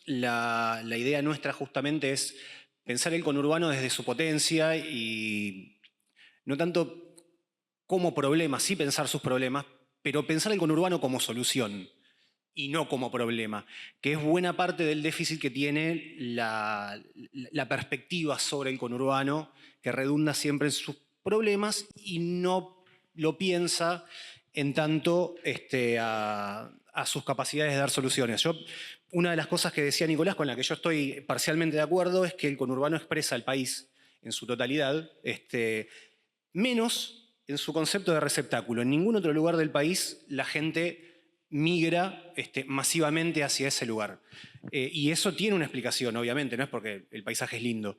La idea nuestra justamente es pensar el conurbano desde su potencia y no tanto como problema, sí pensar sus problemas, pero pensar el conurbano como solución y no como problema, que es buena parte del déficit que tiene la perspectiva sobre el conurbano, que redunda siempre en sus problemas y no lo piensa en tanto a sus capacidades de dar soluciones. Una de las cosas que decía Nicolás, con la que yo estoy parcialmente de acuerdo, es que el conurbano expresa al país en su totalidad, menos en su concepto de receptáculo. En ningún otro lugar del país la gente migra masivamente hacia ese lugar. Y eso tiene una explicación, obviamente, no es porque el paisaje es lindo.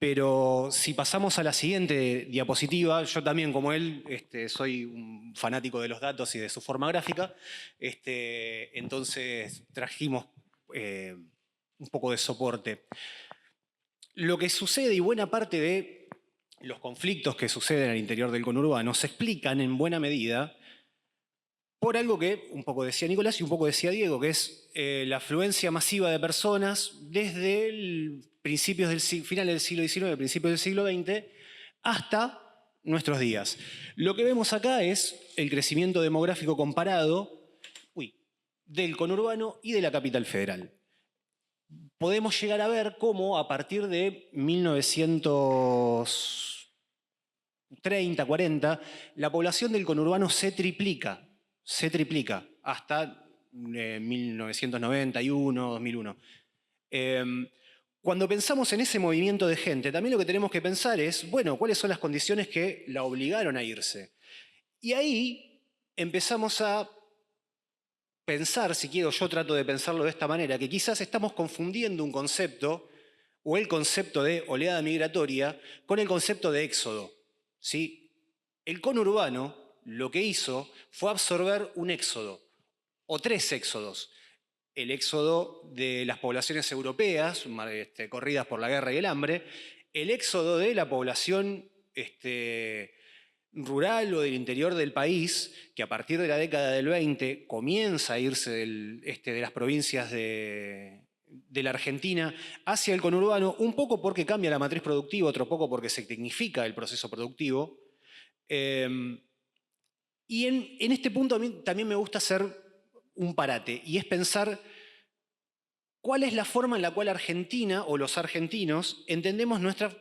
Pero si pasamos a la siguiente diapositiva, yo también, como él, soy un fanático de los datos y de su forma gráfica, entonces trajimos un poco de soporte. Lo que sucede y buena parte de los conflictos que suceden al interior del conurbano se explican en buena medida por algo que un poco decía Nicolás y un poco decía Diego, que es la afluencia masiva de personas desde finales del siglo XIX, principios del siglo XX, hasta nuestros días. Lo que vemos acá es el crecimiento demográfico comparado del conurbano y de la capital federal. Podemos llegar a ver cómo a partir de 1930, 40, la población del conurbano se triplica hasta 1991, 2001. Cuando pensamos en ese movimiento de gente, también lo que tenemos que pensar es, bueno, ¿cuáles son las condiciones que la obligaron a irse? Y ahí empezamos a pensar, si quiero, yo trato de pensarlo de esta manera, que quizás estamos confundiendo un concepto, o el concepto de oleada migratoria, con el concepto de éxodo. ¿Sí? El conurbano lo que hizo fue absorber un éxodo, o tres éxodos. El éxodo de las poblaciones europeas, corridas por la guerra y el hambre, el éxodo de la población rural o del interior del país, que a partir de la década del 20 comienza a irse de las provincias de la Argentina hacia el conurbano, un poco porque cambia la matriz productiva, otro poco porque se tecnifica el proceso productivo. Y en este punto a mí también me gusta hacer un parate, y es pensar cuál es la forma en la cual Argentina o los argentinos entendemos nuestra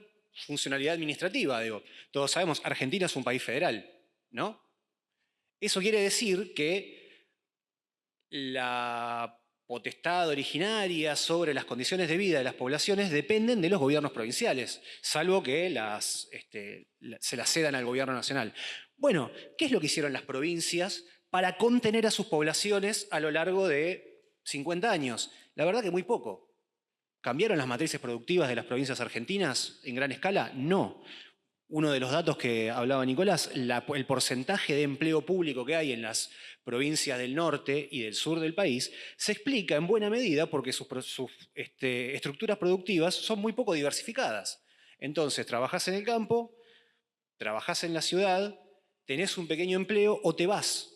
funcionalidad administrativa. Digo, todos sabemos, Argentina es un país federal, ¿no? Eso quiere decir que la potestad originaria sobre las condiciones de vida de las poblaciones dependen de los gobiernos provinciales, salvo que se las cedan al gobierno nacional. Bueno, ¿qué es lo que hicieron las provincias para contener a sus poblaciones a lo largo de 50 años? La verdad que muy poco. ¿Cambiaron las matrices productivas de las provincias argentinas en gran escala? No. Uno de los datos que hablaba Nicolás, el porcentaje de empleo público que hay en las provincias del norte y del sur del país, se explica en buena medida porque sus estructuras productivas son muy poco diversificadas. Entonces, trabajás en el campo, trabajás en la ciudad, tenés un pequeño empleo o te vas.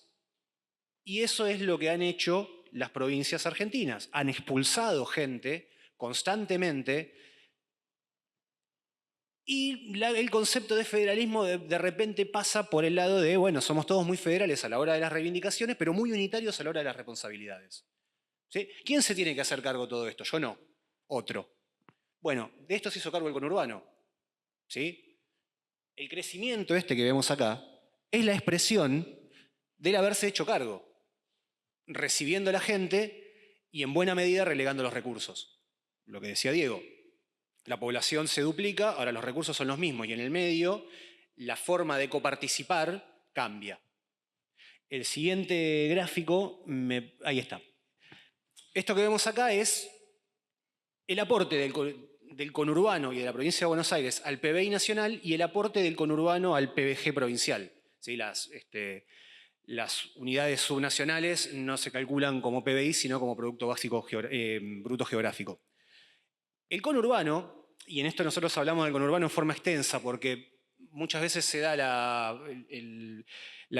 Y eso es lo que han hecho las provincias argentinas. Han expulsado gente constantemente. Y el concepto de federalismo de repente pasa por el lado de, bueno, somos todos muy federales a la hora de las reivindicaciones, pero muy unitarios a la hora de las responsabilidades. ¿Sí? ¿Quién se tiene que hacer cargo de todo esto? Yo no, otro. Bueno, de esto se hizo cargo el conurbano. ¿Sí? El crecimiento que vemos acá es la expresión del haberse hecho cargo, recibiendo a la gente y en buena medida relegando los recursos. Lo que decía Diego. La población se duplica, ahora los recursos son los mismos y en el medio la forma de coparticipar cambia. El siguiente gráfico, ahí está. Esto que vemos acá es el aporte del conurbano y de la provincia de Buenos Aires al PBI nacional y el aporte del conurbano al PBG provincial. ¿Sí? Las unidades subnacionales no se calculan como PBI, sino como Producto Básico Bruto Geográfico. El conurbano, y en esto nosotros hablamos del conurbano en forma extensa porque muchas veces se da la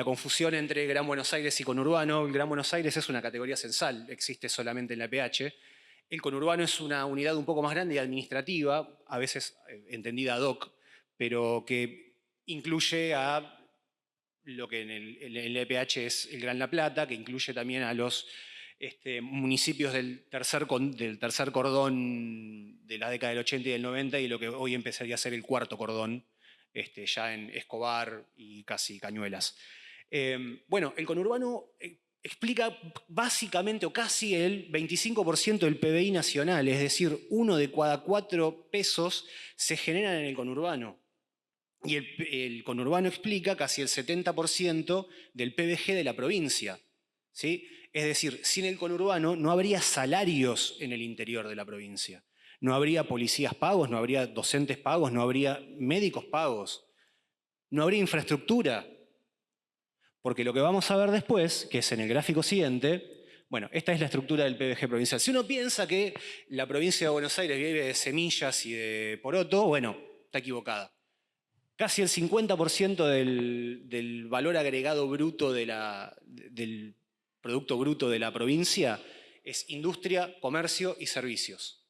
confusión entre Gran Buenos Aires y conurbano. El Gran Buenos Aires es una categoría censal, existe solamente en la PH. El conurbano es una unidad un poco más grande y administrativa, a veces entendida ad hoc, pero que incluye a lo que en el EPH es el Gran La Plata, que incluye también a los municipios del tercer cordón de la década del 80 y del 90 y lo que hoy empezaría a ser el cuarto cordón, ya en Escobar y casi Cañuelas. Bueno, el conurbano explica básicamente o casi el 25% del PBI nacional, es decir, 1 de cada 4 pesos se generan en el conurbano. Y el conurbano explica casi el 70% del PBG de la provincia. ¿Sí? Es decir, sin el conurbano no habría salarios en el interior de la provincia. No habría policías pagos, no habría docentes pagos, no habría médicos pagos, no habría infraestructura. Porque lo que vamos a ver después, que es en el gráfico siguiente, bueno, esta es la estructura del PBG provincial. Si uno piensa que la provincia de Buenos Aires vive de semillas y de poroto, bueno, está equivocada. Casi el 50% del valor agregado bruto del Producto Bruto de la provincia es industria, comercio y servicios.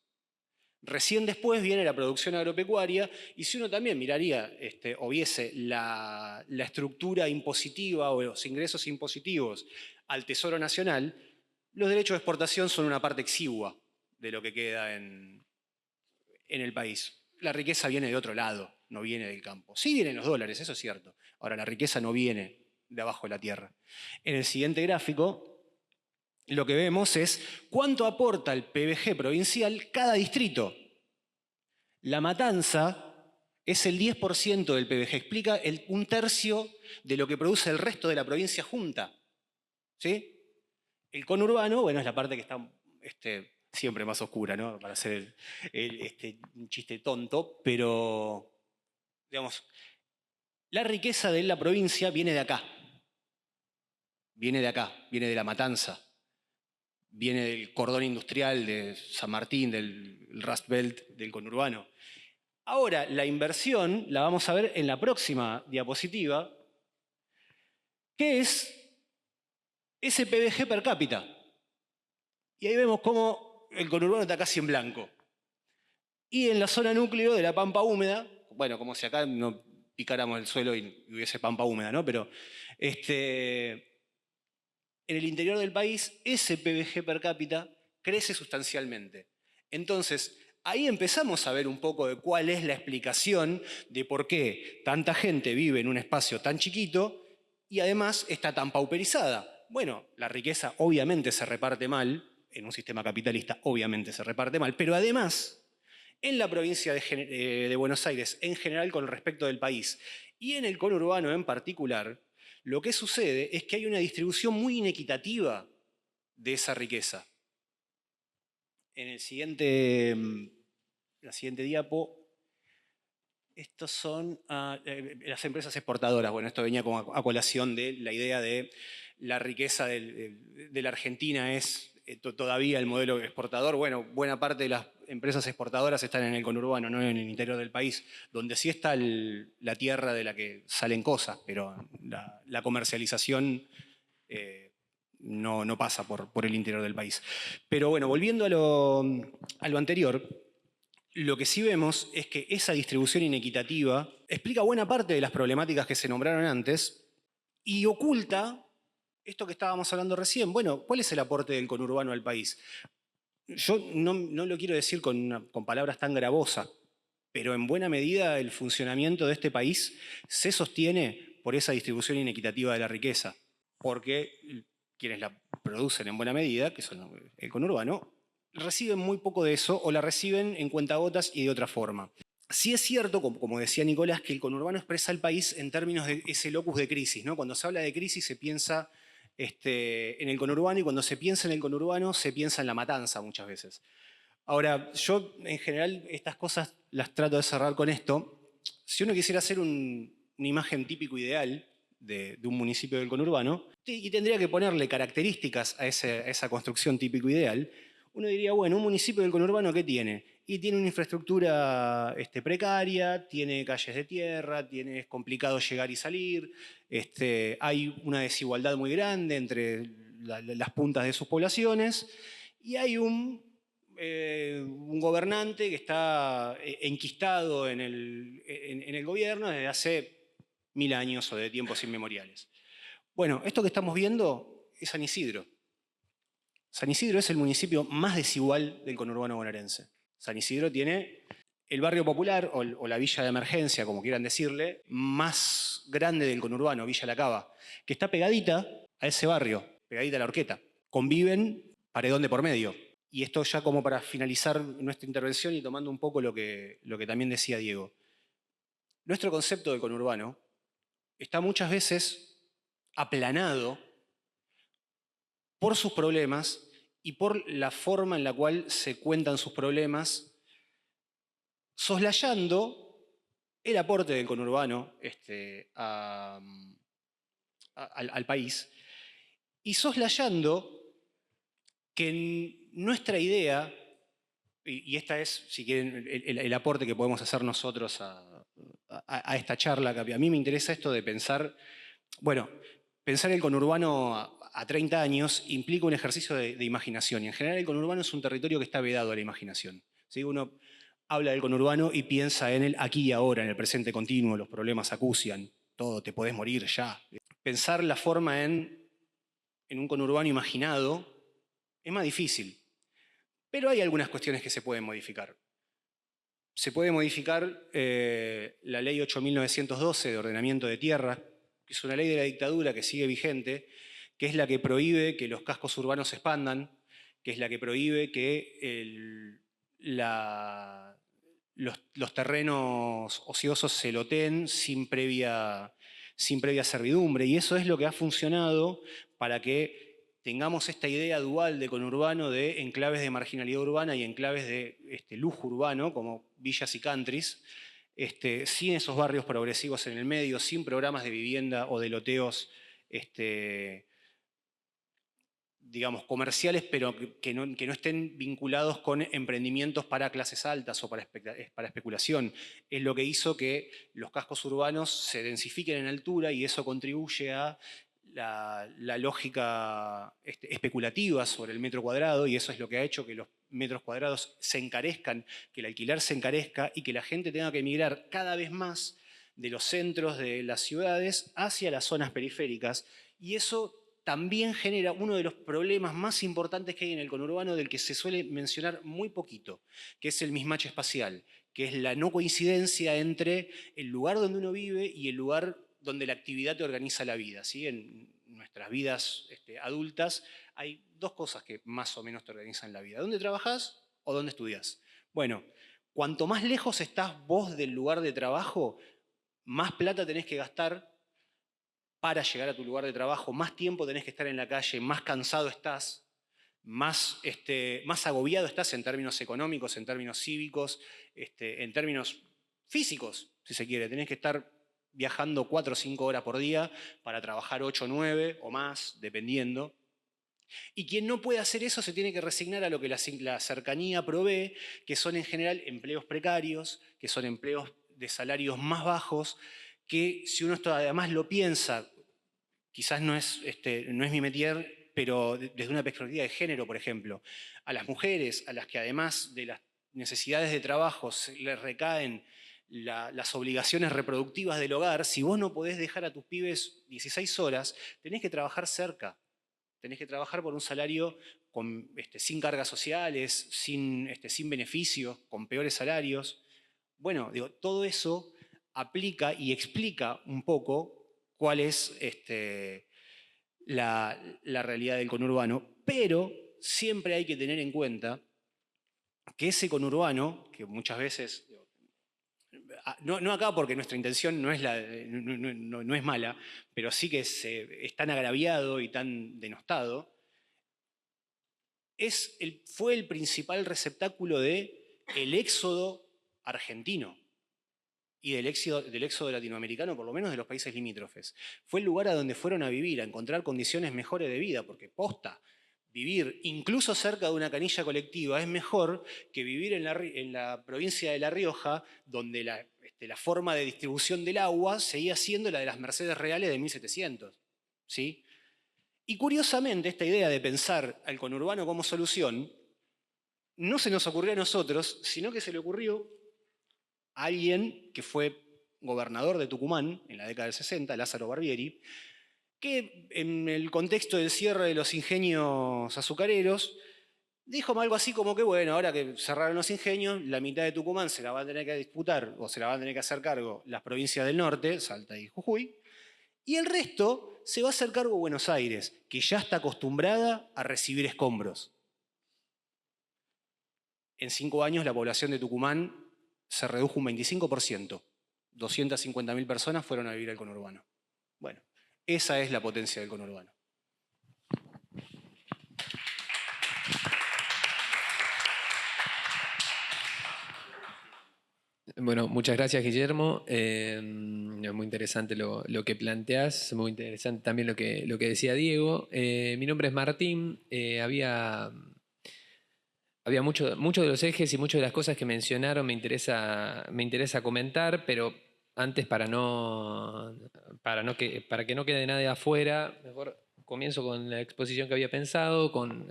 Recién después viene la producción agropecuaria y si uno también miraría o viese la estructura impositiva o los ingresos impositivos al Tesoro Nacional, los derechos de exportación son una parte exigua de lo que queda en el país. La riqueza viene de otro lado, no viene del campo. Sí vienen los dólares, eso es cierto. Ahora, la riqueza no viene de abajo de la tierra. En el siguiente gráfico, lo que vemos es cuánto aporta el PBG provincial cada distrito. La Matanza es el 10% del PBG, explica un tercio de lo que produce el resto de la provincia junta. ¿Sí? El conurbano, bueno, es la parte que está siempre más oscura, ¿no? Para hacer un chiste tonto, pero, digamos, la riqueza de la provincia viene de acá. Viene de acá, viene de La Matanza. Viene del cordón industrial de San Martín, del Rust Belt, del conurbano. Ahora, la inversión la vamos a ver en la próxima diapositiva, que es ese PBG per cápita. Y ahí vemos cómo el conurbano está casi en blanco. Y en la zona núcleo de la pampa húmeda, bueno, como si acá no picáramos el suelo y hubiese pampa húmeda, ¿no? Pero en el interior del país, ese PBG per cápita crece sustancialmente. Entonces, ahí empezamos a ver un poco de cuál es la explicación de por qué tanta gente vive en un espacio tan chiquito y además está tan pauperizada. Bueno, la riqueza obviamente se reparte mal, en un sistema capitalista obviamente se reparte mal, pero además, en la provincia de Buenos Aires, en general con respecto del país, y en el conurbano en particular, lo que sucede es que hay una distribución muy inequitativa de esa riqueza. En la siguiente diapo, estos son las empresas exportadoras. Bueno, esto venía como a colación de la idea de la riqueza de la Argentina es todavía el modelo exportador. Bueno, buena parte de las empresas exportadoras están en el conurbano, no en el interior del país, donde sí está la tierra de la que salen cosas, pero la comercialización no pasa por el interior del país. Pero bueno, volviendo a lo anterior, lo que sí vemos es que esa distribución inequitativa explica buena parte de las problemáticas que se nombraron antes y oculta esto que estábamos hablando recién. Bueno, ¿cuál es el aporte del conurbano al país? Yo no lo quiero decir con palabras tan gravosas, pero en buena medida el funcionamiento de este país se sostiene por esa distribución inequitativa de la riqueza, porque quienes la producen en buena medida, que son el conurbano, reciben muy poco de eso o la reciben en cuentagotas y de otra forma. Sí es cierto, como decía Nicolás, que el conurbano expresa al país en términos de ese locus de crisis, ¿no? Cuando se habla de crisis se piensa en el conurbano y cuando se piensa en el conurbano se piensa en La Matanza muchas veces. Ahora, yo en general estas cosas las trato de cerrar con esto. Si uno quisiera hacer una imagen típico ideal de un municipio del conurbano y tendría que ponerle características a esa construcción típico ideal, uno diría, bueno, un municipio del conurbano, ¿qué tiene? Y tiene una infraestructura precaria, tiene calles de tierra, es complicado llegar y salir, hay una desigualdad muy grande entre las puntas de sus poblaciones y hay un gobernante que está enquistado en el gobierno desde hace 1000 años o de tiempos inmemoriales. Bueno, esto que estamos viendo es San Isidro. San Isidro es el municipio más desigual del conurbano bonaerense. San Isidro tiene el barrio popular, o la villa de emergencia, como quieran decirle, más grande del conurbano, Villa La Cava, que está pegadita a ese barrio, pegadita a la Horqueta. Conviven paredón de por medio. Y esto ya como para finalizar nuestra intervención y tomando un poco lo que también decía Diego. Nuestro concepto de conurbano está muchas veces aplanado por sus problemas y por la forma en la cual se cuentan sus problemas soslayando el aporte del conurbano al país y soslayando que nuestra idea, y esta es, si quieren, el aporte que podemos hacer nosotros a esta charla, que a mí me interesa esto de pensar, bueno, pensar el conurbano a 30 años implica un ejercicio de imaginación, y en general el conurbano es un territorio que está vedado a la imaginación. ¿Sí? Uno habla del conurbano y piensa en el aquí y ahora, en el presente continuo, los problemas acucian, todo, te podés morir ya. Pensar la forma en un conurbano imaginado es más difícil, pero hay algunas cuestiones que se pueden modificar. Se puede modificar la ley 8.912 de ordenamiento de tierra, que es una ley de la dictadura que sigue vigente, que es la que prohíbe que los cascos urbanos se expandan, que es la que prohíbe que los terrenos ociosos se loteen sin previa servidumbre. Y eso es lo que ha funcionado para que tengamos esta idea dual de conurbano, de enclaves de marginalidad urbana y enclaves de lujo urbano, como villas y countries, sin esos barrios progresivos en el medio, sin programas de vivienda o de loteos digamos, comerciales, pero que no estén vinculados con emprendimientos para clases altas o para especulación. Es lo que hizo que los cascos urbanos se densifiquen en altura y eso contribuye a la lógica especulativa sobre el metro cuadrado, y eso es lo que ha hecho que los metros cuadrados se encarezcan, que el alquiler se encarezca y que la gente tenga que emigrar cada vez más de los centros de las ciudades hacia las zonas periféricas, y eso también genera uno de los problemas más importantes que hay en el conurbano, del que se suele mencionar muy poquito, que es el mismatch espacial, que es la no coincidencia entre el lugar donde uno vive y el lugar donde la actividad te organiza la vida. ¿Sí? En nuestras vidas adultas hay dos cosas que más o menos te organizan la vida: ¿dónde trabajás o dónde estudias? Bueno, cuanto más lejos estás vos del lugar de trabajo, más plata tenés que gastar para llegar a tu lugar de trabajo, más tiempo tenés que estar en la calle, más cansado estás, más agobiado estás en términos económicos, en términos cívicos, en términos físicos, si se quiere. Tenés que estar viajando 4 o 5 horas por día para trabajar 8 o 9 o más, dependiendo. Y quien no puede hacer eso se tiene que resignar a lo que la cercanía provee, que son en general empleos precarios, que son empleos de salarios más bajos, que si uno esto además lo piensa, quizás no es mi métier, pero desde una perspectiva de género, por ejemplo, a las mujeres, a las que además de las necesidades de trabajo les recaen las obligaciones reproductivas del hogar, si vos no podés dejar a tus pibes 16 horas, tenés que trabajar cerca. Tenés que trabajar por un salario sin cargas sociales, sin beneficios, con peores salarios. Bueno, digo, todo eso aplica y explica un poco cuál es la realidad del conurbano, pero siempre hay que tener en cuenta que ese conurbano, que muchas veces, no acá porque nuestra intención no es mala, pero sí que es tan agraviado y tan denostado, fue el principal receptáculo del éxodo argentino y del éxodo latinoamericano, por lo menos de los países limítrofes. Fue el lugar a donde fueron a vivir, a encontrar condiciones mejores de vida, porque posta, vivir incluso cerca de una canilla colectiva es mejor que vivir en la provincia de La Rioja, donde la forma de distribución del agua seguía siendo la de las Mercedes Reales de 1700. ¿Sí? Y curiosamente, esta idea de pensar al conurbano como solución no se nos ocurrió a nosotros, sino que se le ocurrió a alguien que fue gobernador de Tucumán en la década del 60, Lázaro Barbieri, que en el contexto del cierre de los ingenios azucareros dijo algo así como que, bueno, ahora que cerraron los ingenios, la mitad de Tucumán se la van a tener que disputar o se la van a tener que hacer cargo las provincias del norte, Salta y Jujuy, y el resto se va a hacer cargo Buenos Aires, que ya está acostumbrada a recibir escombros. En 5 años la población de Tucumán se redujo un 25%. 250.000 personas fueron a vivir al conurbano. Bueno, esa es la potencia del conurbano. Bueno, muchas gracias, Guillermo. Muy interesante lo que planteás, muy interesante también lo que decía Diego. Mi nombre es Martín. Había mucho de los ejes y muchas de las cosas que mencionaron me interesa comentar, pero antes para que no quede nadie afuera, mejor comienzo con la exposición que había pensado, con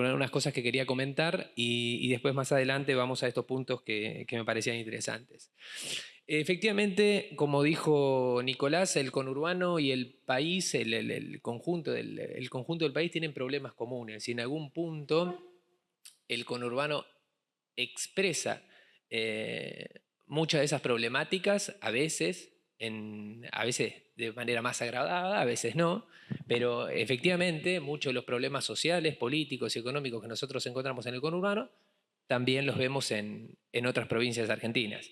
algunas cosas que quería comentar y después más adelante vamos a estos puntos que me parecían interesantes. Efectivamente, como dijo Nicolás, el conurbano y el país, el conjunto del país tienen problemas comunes y en algún punto el conurbano expresa muchas de esas problemáticas, a veces de manera más agravada, a veces no, pero efectivamente muchos de los problemas sociales, políticos y económicos que nosotros encontramos en el conurbano también los vemos en otras provincias argentinas.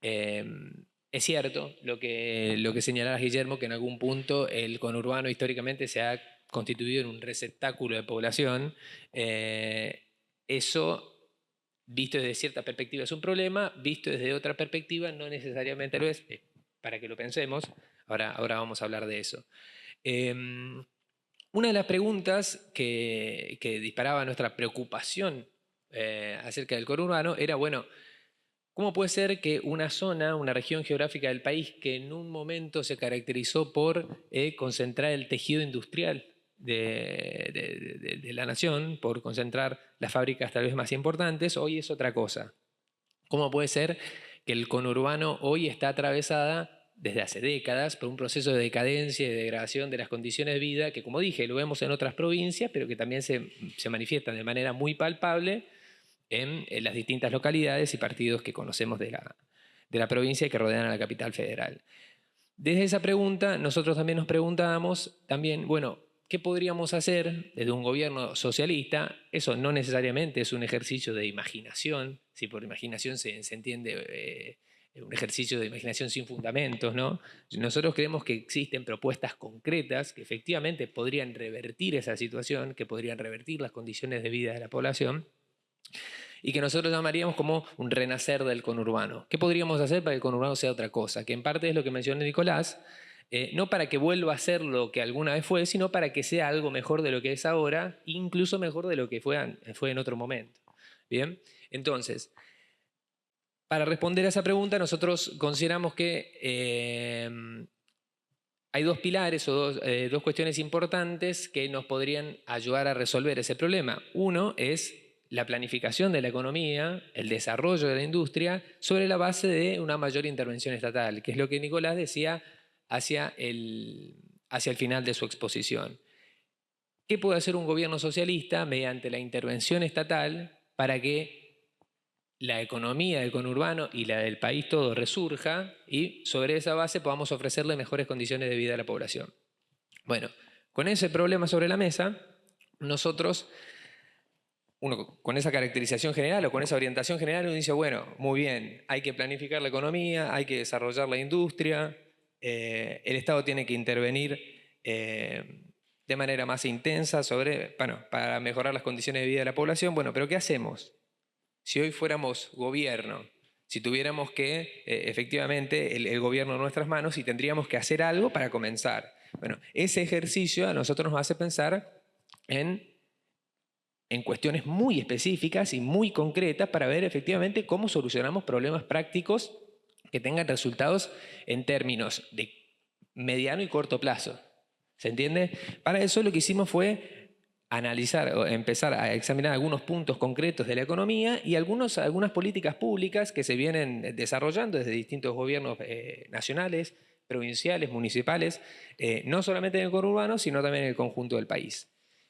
Es cierto lo que señalaba Guillermo, que en algún punto el conurbano históricamente se ha constituido en un receptáculo de población. Eso, visto desde cierta perspectiva, es un problema, visto desde otra perspectiva, no necesariamente lo es. Para que lo pensemos, ahora vamos a hablar de eso. Una de las preguntas que disparaba nuestra preocupación acerca del conurbano era, bueno, ¿cómo puede ser que una zona, una región geográfica del país que en un momento se caracterizó por concentrar el tejido industrial de la nación, por concentrar las fábricas tal vez más importantes, hoy es otra cosa? ¿Cómo puede ser que el conurbano hoy está atravesada desde hace décadas por un proceso de decadencia y de degradación de las condiciones de vida que, como dije, lo vemos en otras provincias, pero que también se manifiestan de manera muy palpable en las distintas localidades y partidos que conocemos de la provincia y que rodean a la capital federal? Desde esa pregunta, nosotros también nos preguntábamos, bueno, ¿qué podríamos hacer desde un gobierno socialista? Eso no necesariamente es un ejercicio de imaginación, si por imaginación se entiende un ejercicio de imaginación sin fundamentos, ¿no? Nosotros creemos que existen propuestas concretas que efectivamente podrían revertir esa situación, que podrían revertir las condiciones de vida de la población, y que nosotros llamaríamos como un renacer del conurbano. ¿Qué podríamos hacer para que el conurbano sea otra cosa? Que en parte es lo que mencionó Nicolás, no para que vuelva a ser lo que alguna vez fue, sino para que sea algo mejor de lo que es ahora, incluso mejor de lo que fue en otro momento. Bien, entonces, para responder a esa pregunta, nosotros consideramos que hay dos pilares o dos cuestiones importantes que nos podrían ayudar a resolver ese problema. Uno es la planificación de la economía, el desarrollo de la industria, sobre la base de una mayor intervención estatal, que es lo que Nicolás decía hacia el final de su exposición. ¿Qué puede hacer un gobierno socialista mediante la intervención estatal para que la economía del conurbano y la del país todo resurja y sobre esa base podamos ofrecerle mejores condiciones de vida a la población? Bueno, con ese problema sobre la mesa, nosotros, con esa caracterización general o con esa orientación general, uno dice, bueno, muy bien, hay que planificar la economía, hay que desarrollar la industria, el Estado tiene que intervenir de manera más intensa para mejorar las condiciones de vida de la población. Bueno, pero ¿qué hacemos? Si hoy fuéramos gobierno, si tuviéramos que, efectivamente, el gobierno en nuestras manos y tendríamos que hacer algo para comenzar. Bueno, ese ejercicio a nosotros nos hace pensar en cuestiones muy específicas y muy concretas para ver efectivamente cómo solucionamos problemas prácticos que tengan resultados en términos de mediano y corto plazo. ¿Se entiende? Para eso lo que hicimos fue analizar o empezar a examinar algunos puntos concretos de la economía y algunas políticas públicas que se vienen desarrollando desde distintos gobiernos nacionales, provinciales, municipales, no solamente en el conurbano, sino también en el conjunto del país.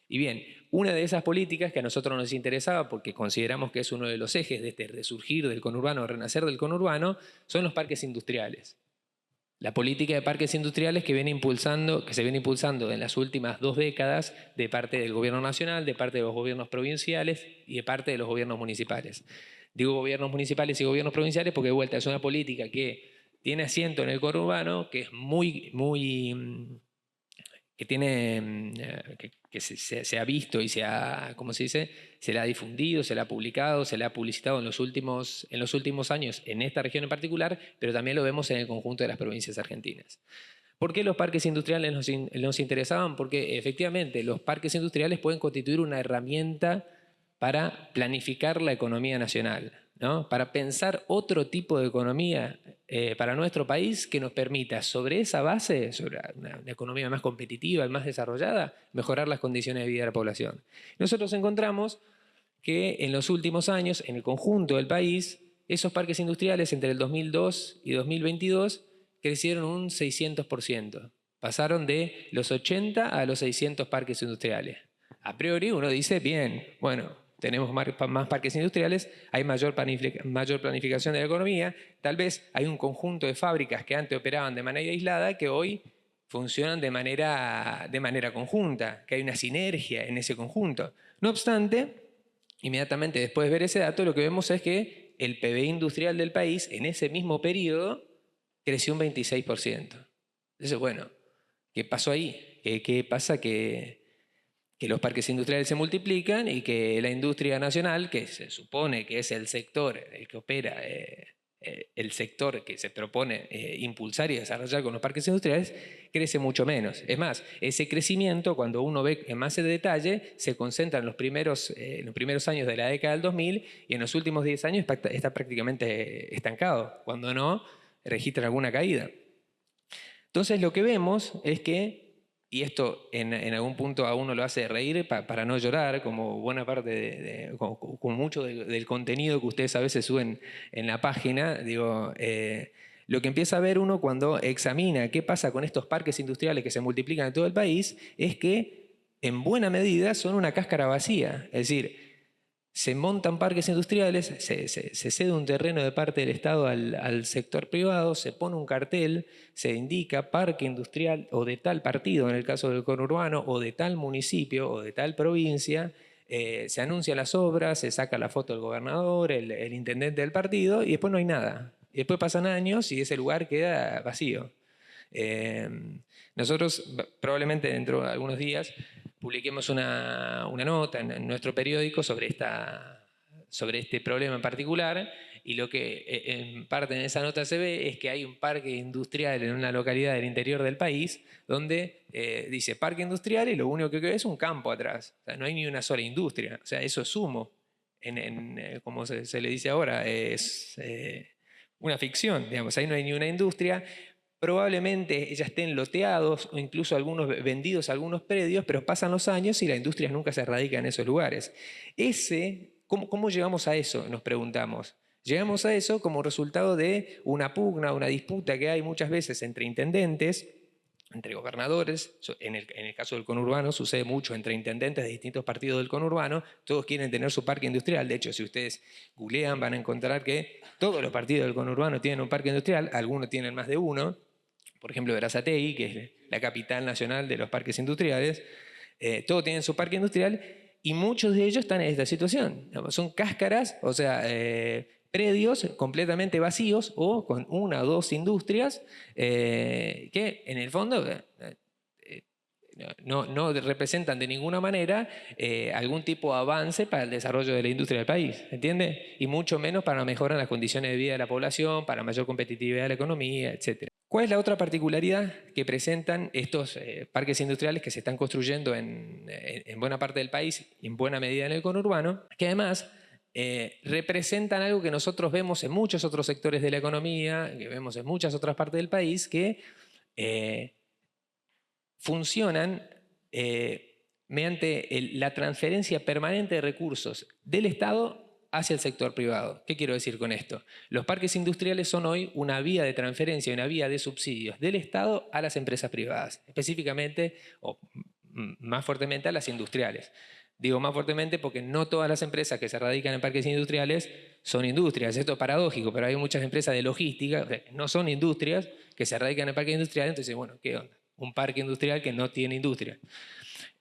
Y bien, una de esas políticas que a nosotros nos interesaba, porque consideramos que es uno de los ejes de este resurgir del conurbano, renacer del conurbano, son los parques industriales. La política de parques industriales que se viene impulsando en las últimas 2 décadas de parte del gobierno nacional, de parte de los gobiernos provinciales y de parte de los gobiernos municipales. Digo gobiernos municipales y gobiernos provinciales porque de vuelta es una política que tiene asiento en el conurbano, que es muy que se ha visto y se ha, ¿cómo se dice? Se le ha difundido, se le ha publicado, se le ha publicitado en los últimos años en esta región en particular, pero también lo vemos en el conjunto de las provincias argentinas. ¿Por qué los parques industriales nos interesaban? Porque efectivamente los parques industriales pueden constituir una herramienta para planificar la economía nacional, ¿no? Para pensar otro tipo de economía para nuestro país que nos permita sobre esa base, sobre una economía más competitiva y más desarrollada, mejorar las condiciones de vida de la población. Nosotros encontramos que en los últimos años, en el conjunto del país, esos parques industriales entre el 2002 y 2022 crecieron un 600%. Pasaron de los 80 a los 600 parques industriales. A priori uno dice, bien, bueno, tenemos más parques industriales, hay mayor planificación de la economía, tal vez hay un conjunto de fábricas que antes operaban de manera aislada que hoy funcionan de manera conjunta, que hay una sinergia en ese conjunto. No obstante, inmediatamente después de ver ese dato, lo que vemos es que el PBI industrial del país en ese mismo periodo creció un 26%. Entonces, bueno, ¿qué pasó ahí? ¿Qué pasa? Que los parques industriales se multiplican y que la industria nacional, que se supone que es el sector el que opera, el sector que se propone impulsar y desarrollar con los parques industriales, crece mucho menos. Es más, ese crecimiento, cuando uno ve en más detalle, se concentra en los primeros años de la década del 2000 y en los últimos 10 años está prácticamente estancado, cuando no registra alguna caída. Entonces lo que vemos es que, y esto en algún punto a uno lo hace reír para no llorar, como buena parte con mucho del contenido que ustedes a veces suben en la página, digo, lo que empieza a ver uno cuando examina qué pasa con estos parques industriales que se multiplican en todo el país es que en buena medida son una cáscara vacía, es decir, se montan parques industriales, se cede un terreno de parte del Estado al sector privado, se pone un cartel, se indica parque industrial o de tal partido, en el caso del conurbano, o de tal municipio o de tal provincia, se anuncian las obras, se saca la foto del gobernador, el intendente del partido, y después no hay nada. Y después pasan años y ese lugar queda vacío. Nosotros probablemente dentro de algunos días publiquemos una nota en nuestro periódico sobre este problema en particular, y lo que en parte en esa nota se ve es que hay un parque industrial en una localidad del interior del país donde dice parque industrial y lo único que queda es un campo atrás. O sea, no hay ni una sola industria. O sea, eso es humo. Como se le dice ahora, es una ficción. Digamos, ahí no hay ni una industria. Probablemente ya estén loteados o incluso algunos vendidos a algunos predios, pero pasan los años y la industria nunca se radica en esos lugares. ¿Cómo llegamos a eso? Nos preguntamos. Llegamos a eso como resultado de una pugna, una disputa que hay muchas veces entre intendentes, entre gobernadores. En el caso del conurbano sucede mucho entre intendentes de distintos partidos del conurbano. Todos quieren tener su parque industrial. De hecho, si ustedes googlean van a encontrar que todos los partidos del conurbano tienen un parque industrial, algunos tienen más de uno. Por ejemplo, Berazategui, que es la capital nacional de los parques industriales, todos tienen su parque industrial y muchos de ellos están en esta situación. Son cáscaras, o sea, predios completamente vacíos o con una o dos industrias que en el fondo no representan de ninguna manera algún tipo de avance para el desarrollo de la industria del país, ¿entiende? Y mucho menos para mejorar las condiciones de vida de la población, para mayor competitividad de la economía, etc. ¿Cuál es la otra particularidad que presentan estos parques industriales que se están construyendo en buena parte del país y en buena medida en el conurbano? Que además representan algo que nosotros vemos en muchos otros sectores de la economía, que vemos en muchas otras partes del país, que funcionan mediante la transferencia permanente de recursos del Estado hacia el sector privado. ¿Qué quiero decir con esto? Los parques industriales son hoy una vía de transferencia, una vía de subsidios del Estado a las empresas privadas, específicamente o más fuertemente a las industriales. Digo más fuertemente porque no todas las empresas que se radican en parques industriales son industrias. Esto es paradójico, pero hay muchas empresas de logística, o sea, no son industrias, que se radican en parques industriales. Entonces, bueno, ¿qué onda? Un parque industrial que no tiene industria.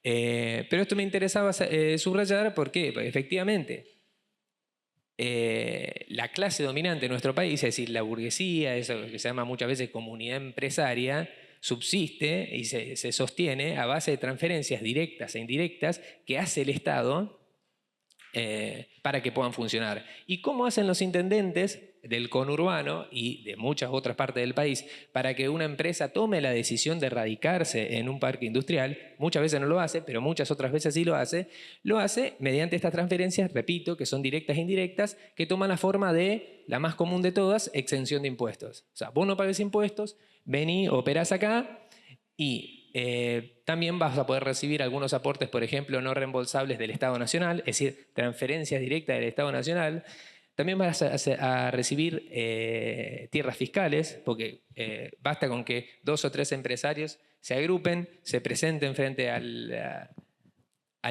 Pero esto me interesaba subrayar porque efectivamente la clase dominante de nuestro país, es decir, la burguesía, eso que se llama muchas veces comunidad empresaria, subsiste y se sostiene a base de transferencias directas e indirectas que hace el Estado para que puedan funcionar. ¿Y cómo hacen los intendentes del conurbano y de muchas otras partes del país para que una empresa tome la decisión de radicarse en un parque industrial? Muchas veces no lo hace, pero muchas otras veces sí lo hace. Lo hace mediante estas transferencias, repito, que son directas e indirectas, que toman la forma de, la más común de todas, exención de impuestos. O sea, vos no pagues impuestos, vení, operás acá y también vas a poder recibir algunos aportes, por ejemplo, no reembolsables del Estado Nacional, es decir, transferencias directas del Estado Nacional. También vas a recibir tierras fiscales, porque basta con que 2 o 3 empresarios se agrupen, se presenten frente al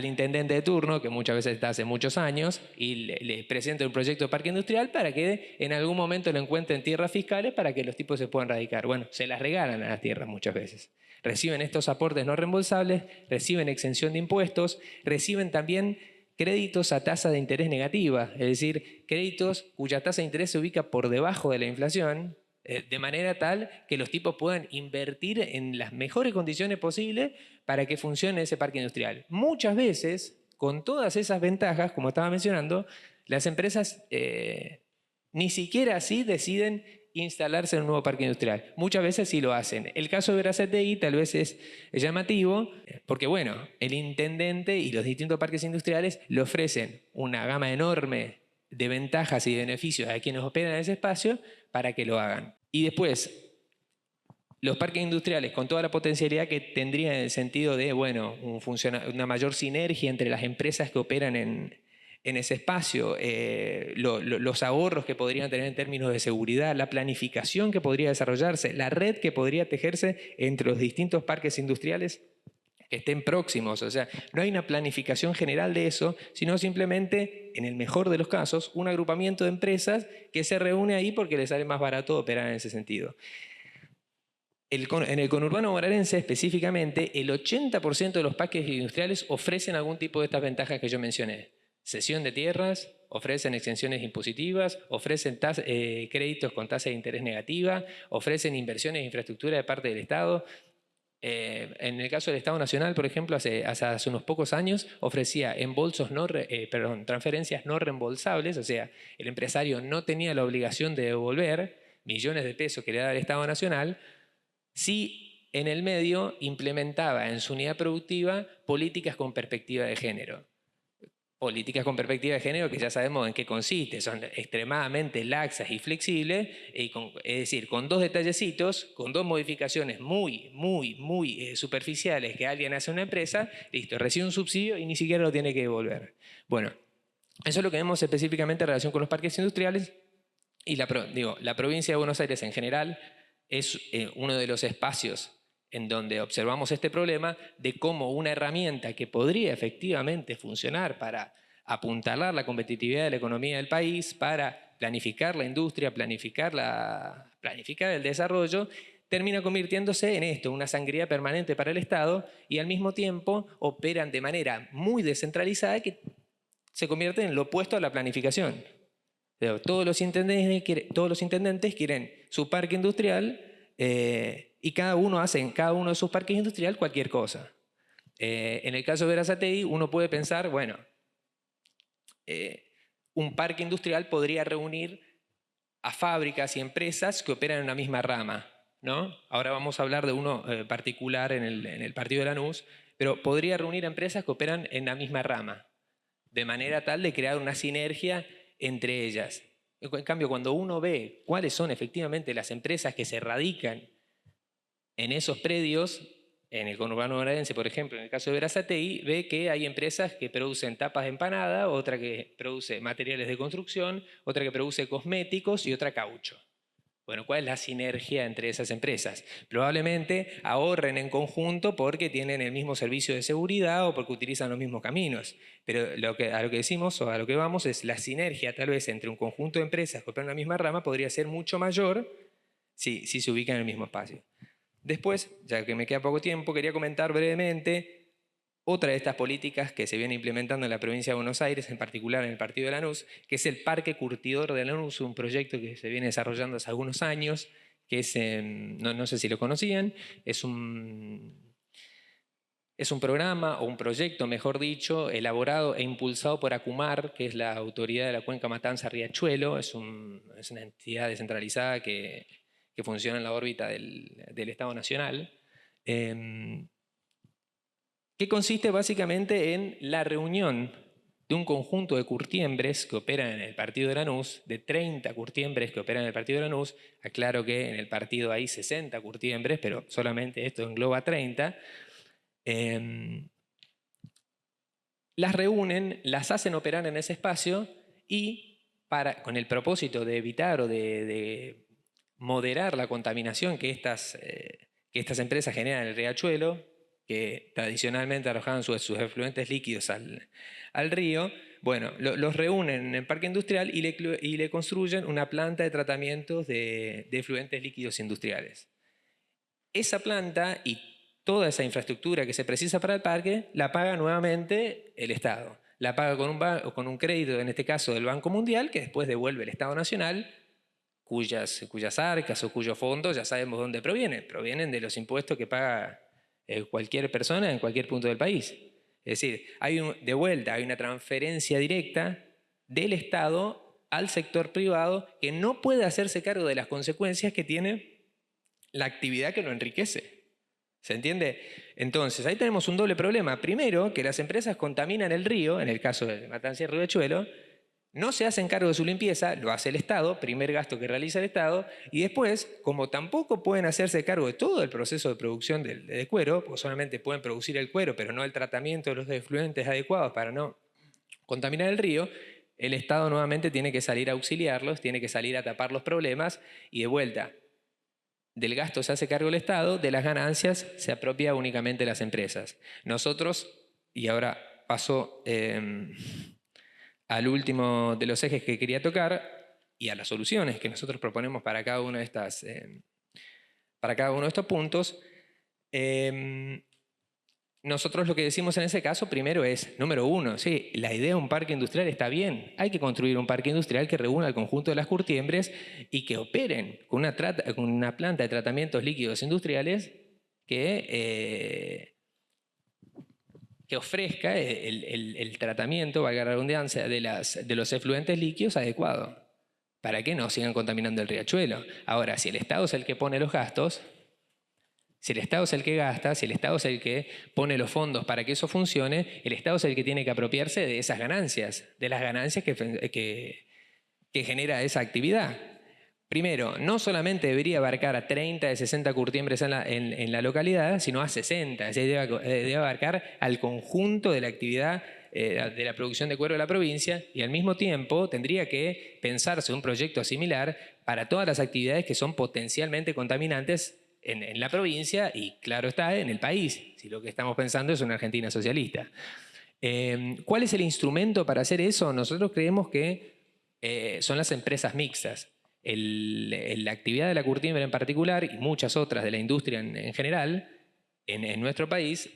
intendente de turno, que muchas veces está hace muchos años, y le presenten un proyecto de parque industrial para que en algún momento lo encuentren tierras fiscales para que los tipos se puedan radicar. Bueno, se las regalan a las tierras muchas veces. Reciben estos aportes no reembolsables, reciben exención de impuestos, reciben también créditos a tasa de interés negativa, es decir, créditos cuya tasa de interés se ubica por debajo de la inflación, de manera tal que los tipos puedan invertir en las mejores condiciones posibles para que funcione ese parque industrial. Muchas veces, con todas esas ventajas, como estaba mencionando, las empresas ni siquiera así deciden instalarse en un nuevo parque industrial. Muchas veces sí lo hacen. El caso de Verazategui tal vez es llamativo porque, bueno, el intendente y los distintos parques industriales le ofrecen una gama enorme de ventajas y de beneficios a quienes operan en ese espacio para que lo hagan. Y después, los parques industriales, con toda la potencialidad que tendrían en el sentido de, bueno, una mayor sinergia entre las empresas que operan en ese espacio, los ahorros que podrían tener en términos de seguridad, la planificación que podría desarrollarse, la red que podría tejerse entre los distintos parques industriales que estén próximos. O sea, no hay una planificación general de eso, sino simplemente, en el mejor de los casos, un agrupamiento de empresas que se reúne ahí porque les sale más barato operar en ese sentido. En el conurbano bonaerense específicamente, el 80% de los parques industriales ofrecen algún tipo de estas ventajas que yo mencioné. Cesión de tierras, ofrecen exenciones impositivas, ofrecen créditos con tasa de interés negativa, ofrecen inversiones en infraestructura de parte del Estado. En el caso del Estado Nacional, por ejemplo, hace unos pocos años ofrecía transferencias no reembolsables, o sea, el empresario no tenía la obligación de devolver millones de pesos que le daba el Estado Nacional si en el medio implementaba en su unidad productiva políticas con perspectiva de género. Políticas con perspectiva de género que ya sabemos en qué consiste, son extremadamente laxas y flexibles, es decir, con 2 detallecitos, con 2 modificaciones muy superficiales que alguien hace a una empresa, listo, recibe un subsidio y ni siquiera lo tiene que devolver. Bueno, eso es lo que vemos específicamente en relación con los parques industriales y la provincia de Buenos Aires en general es uno de los espacios en donde observamos este problema de cómo una herramienta que podría efectivamente funcionar para apuntalar la competitividad de la economía del país, para planificar la industria, planificar el desarrollo, termina convirtiéndose en esto, una sangría permanente para el Estado y al mismo tiempo operan de manera muy descentralizada que se convierte en lo opuesto a la planificación. Todos los intendentes quieren su parque industrial y cada uno hace en cada uno de sus parques industriales cualquier cosa. En el caso de Verazategui uno puede pensar, bueno, un parque industrial podría reunir a fábricas y empresas que operan en una misma rama, ¿no? Ahora vamos a hablar de uno particular en el partido de Lanús, pero podría reunir a empresas que operan en la misma rama, de manera tal de crear una sinergia entre ellas. En cambio, cuando uno ve cuáles son efectivamente las empresas que se radican en esos predios, en el conurbano bonaerense, por ejemplo, en el caso de Verazategui, ve que hay empresas que producen tapas de empanada, otra que produce materiales de construcción, otra que produce cosméticos y otra caucho. Bueno, ¿cuál es la sinergia entre esas empresas? Probablemente ahorren en conjunto porque tienen el mismo servicio de seguridad o porque utilizan los mismos caminos. Pero a lo que decimos o a lo que vamos es la sinergia tal vez entre un conjunto de empresas que operan en la misma rama podría ser mucho mayor si se ubican en el mismo espacio. Después, ya que me queda poco tiempo, quería comentar brevemente otra de estas políticas que se viene implementando en la provincia de Buenos Aires, en particular en el partido de Lanús, que es el Parque Curtidor de Lanús, un proyecto que se viene desarrollando hace algunos años, que es, no sé si lo conocían, es un programa o un proyecto, mejor dicho, elaborado e impulsado por ACUMAR, que es la autoridad de la Cuenca Matanza-Riachuelo. Es una entidad descentralizada que funciona en la órbita del Estado Nacional, que consiste básicamente en la reunión de un conjunto de curtiembres que operan en el partido de Lanús, de 30 curtiembres que operan en el partido de Lanús. Aclaro que en el partido hay 60 curtiembres, pero solamente esto engloba 30. Las reúnen, las hacen operar en ese espacio y con el propósito de evitar o de moderar la contaminación que estas empresas generan en el riachuelo, que tradicionalmente arrojaban sus efluentes líquidos al río. Bueno, los reúnen en el parque industrial y le construyen una planta de tratamientos de efluentes líquidos industriales. Esa planta y toda esa infraestructura que se precisa para el parque la paga nuevamente el Estado. La paga con un crédito, en este caso del Banco Mundial, que después devuelve el Estado Nacional, cuyas arcas o cuyos fondos ya sabemos dónde provienen. Provienen de los impuestos que paga cualquier persona en cualquier punto del país. Es decir, de vuelta hay una transferencia directa del Estado al sector privado que no puede hacerse cargo de las consecuencias que tiene la actividad que lo enriquece. ¿Se entiende? Entonces, ahí tenemos un doble problema. Primero, que las empresas contaminan el río, en el caso de Matanza y Riachuelo, no se hacen cargo de su limpieza, lo hace el Estado, primer gasto que realiza el Estado, y después, como tampoco pueden hacerse cargo de todo el proceso de producción de cuero, porque solamente pueden producir el cuero, pero no el tratamiento de los efluentes adecuados para no contaminar el río, el Estado nuevamente tiene que salir a auxiliarlos, tiene que salir a tapar los problemas, y de vuelta, del gasto se hace cargo el Estado, de las ganancias se apropia únicamente las empresas. Nosotros, y ahora paso al último de los ejes que quería tocar y a las soluciones que nosotros proponemos para cada uno de estos puntos. Nosotros lo que decimos en ese caso primero es, número uno, sí, la idea de un parque industrial está bien. Hay que construir un parque industrial que reúna al conjunto de las curtiembres y que operen con una planta de tratamientos líquidos industriales que ofrezca el tratamiento, valga la redundancia, de los efluentes líquidos adecuado, para que no sigan contaminando el riachuelo. Ahora, si el Estado es el que pone los gastos, si el Estado es el que gasta, si el Estado es el que pone los fondos para que eso funcione, el Estado es el que tiene que apropiarse de esas ganancias, de las ganancias que genera esa actividad. Primero, no solamente debería abarcar a 30 de 60 curtiembres en la localidad, sino a 60. Es decir, debe abarcar al conjunto de la actividad de la producción de cuero de la provincia, y al mismo tiempo tendría que pensarse un proyecto similar para todas las actividades que son potencialmente contaminantes en la provincia y, claro está, en el país, si lo que estamos pensando es una Argentina socialista. ¿Cuál es el instrumento para hacer eso? Nosotros creemos que son las empresas mixtas. La actividad de la curtiembre en particular y muchas otras de la industria en general en nuestro país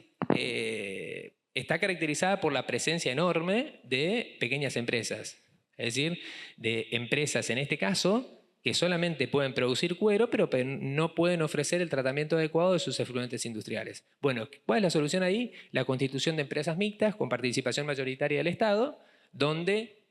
está caracterizada por la presencia enorme de pequeñas empresas, es decir, de empresas en este caso que solamente pueden producir cuero, pero no pueden ofrecer el tratamiento adecuado de sus efluentes industriales. Bueno, ¿cuál es la solución ahí? La constitución de empresas mixtas con participación mayoritaria del Estado, donde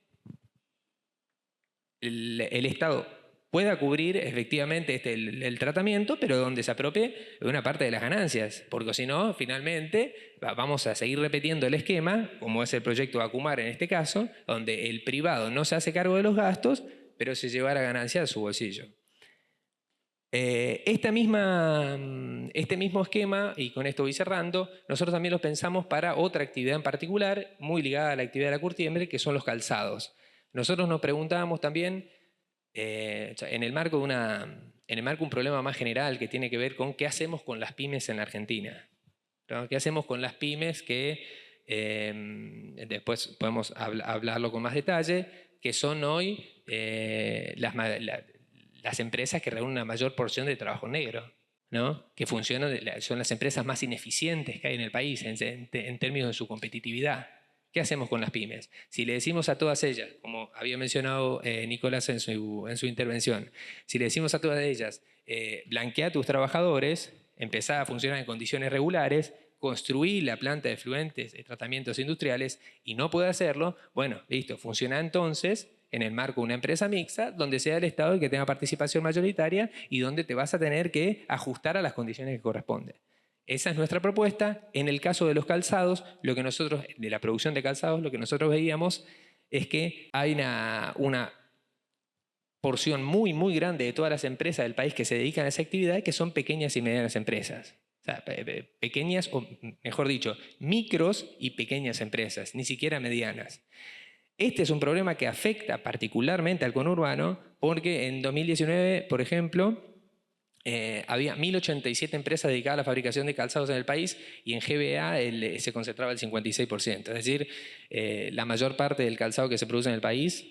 el Estado pueda cubrir efectivamente el tratamiento, pero donde se apropie de una parte de las ganancias, porque si no, finalmente vamos a seguir repitiendo el esquema, como es el proyecto de ACUMAR en este caso, donde el privado no se hace cargo de los gastos, pero se llevará ganancia a su bolsillo. Este mismo esquema, y con esto voy cerrando, nosotros también lo pensamos para otra actividad en particular, muy ligada a la actividad de la curtiembre, que son los calzados. Nosotros nos preguntábamos también, en el marco un problema más general que tiene que ver con qué hacemos con las pymes en la Argentina, ¿no? ¿Qué hacemos con las pymes que, después podemos hablarlo con más detalle, que son hoy las empresas que reúnen una mayor porción de trabajo negro, ¿no? Que funcionan, son las empresas más ineficientes que hay en el país en términos de su competitividad, ¿Qué hacemos con las pymes? Si le decimos a todas ellas, como había mencionado Nicolás en su intervención, si le decimos a todas ellas, blanquea a tus trabajadores, empezá a funcionar en condiciones regulares, construí la planta de efluentes de tratamientos industriales y no puede hacerlo, bueno, listo, funciona entonces en el marco de una empresa mixta, donde sea el Estado el que tenga participación mayoritaria y donde te vas a tener que ajustar a las condiciones que corresponden. Esa es nuestra propuesta. En el caso de los calzados, de la producción de calzados, lo que nosotros veíamos es que hay una porción muy, muy grande de todas las empresas del país que se dedican a esa actividad que son pequeñas y medianas empresas. O sea, pequeñas, o mejor dicho, micros y pequeñas empresas, ni siquiera medianas. Este es un problema que afecta particularmente al conurbano porque en 2019, por ejemplo, había 1.087 empresas dedicadas a la fabricación de calzados en el país y en GBA se concentraba el 56%. Es decir, la mayor parte del calzado que se produce en el país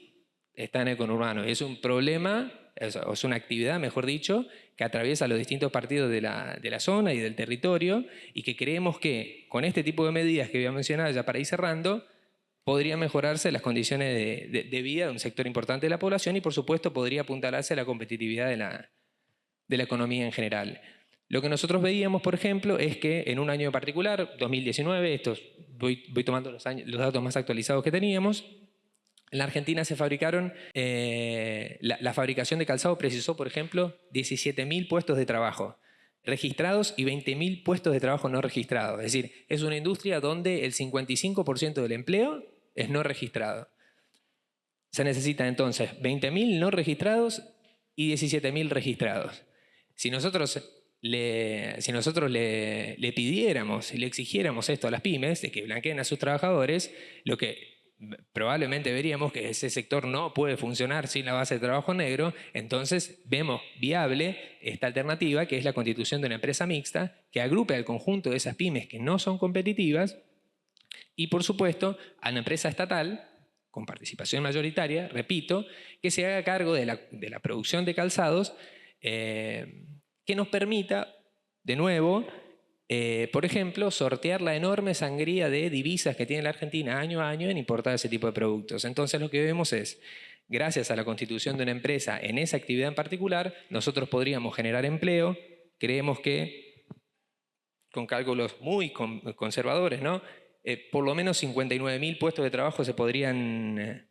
está en el conurbano. Es un problema, es una actividad, mejor dicho, que atraviesa los distintos partidos de la zona y del territorio y que creemos que con este tipo de medidas que voy a mencionar ya para ir cerrando, podrían mejorarse las condiciones de vida de un sector importante de la población y por supuesto podría apuntalarse la competitividad de la economía en general. Lo que nosotros veíamos, por ejemplo, es que en un año en particular, 2019, voy tomando los datos más actualizados que teníamos, en la Argentina se fabricaron, la fabricación de calzado precisó, por ejemplo, 17.000 puestos de trabajo registrados y 20.000 puestos de trabajo no registrados. Es decir, es una industria donde el 55% del empleo es no registrado. Se necesitan entonces 20.000 no registrados y 17.000 registrados. Si nosotros le pidiéramos y le exigiéramos esto a las pymes, de que blanqueen a sus trabajadores, lo que probablemente veríamos que ese sector no puede funcionar sin la base de trabajo negro, entonces vemos viable esta alternativa que es la constitución de una empresa mixta que agrupe al conjunto de esas pymes que no son competitivas y por supuesto a una empresa estatal con participación mayoritaria, repito, que se haga cargo de la producción de calzados que nos permita, de nuevo, por ejemplo, sortear la enorme sangría de divisas que tiene la Argentina año a año en importar ese tipo de productos. Entonces lo que vemos es, gracias a la constitución de una empresa en esa actividad en particular, nosotros podríamos generar empleo. Creemos que, con cálculos muy conservadores, ¿no? Por lo menos 59.000 puestos de trabajo se podrían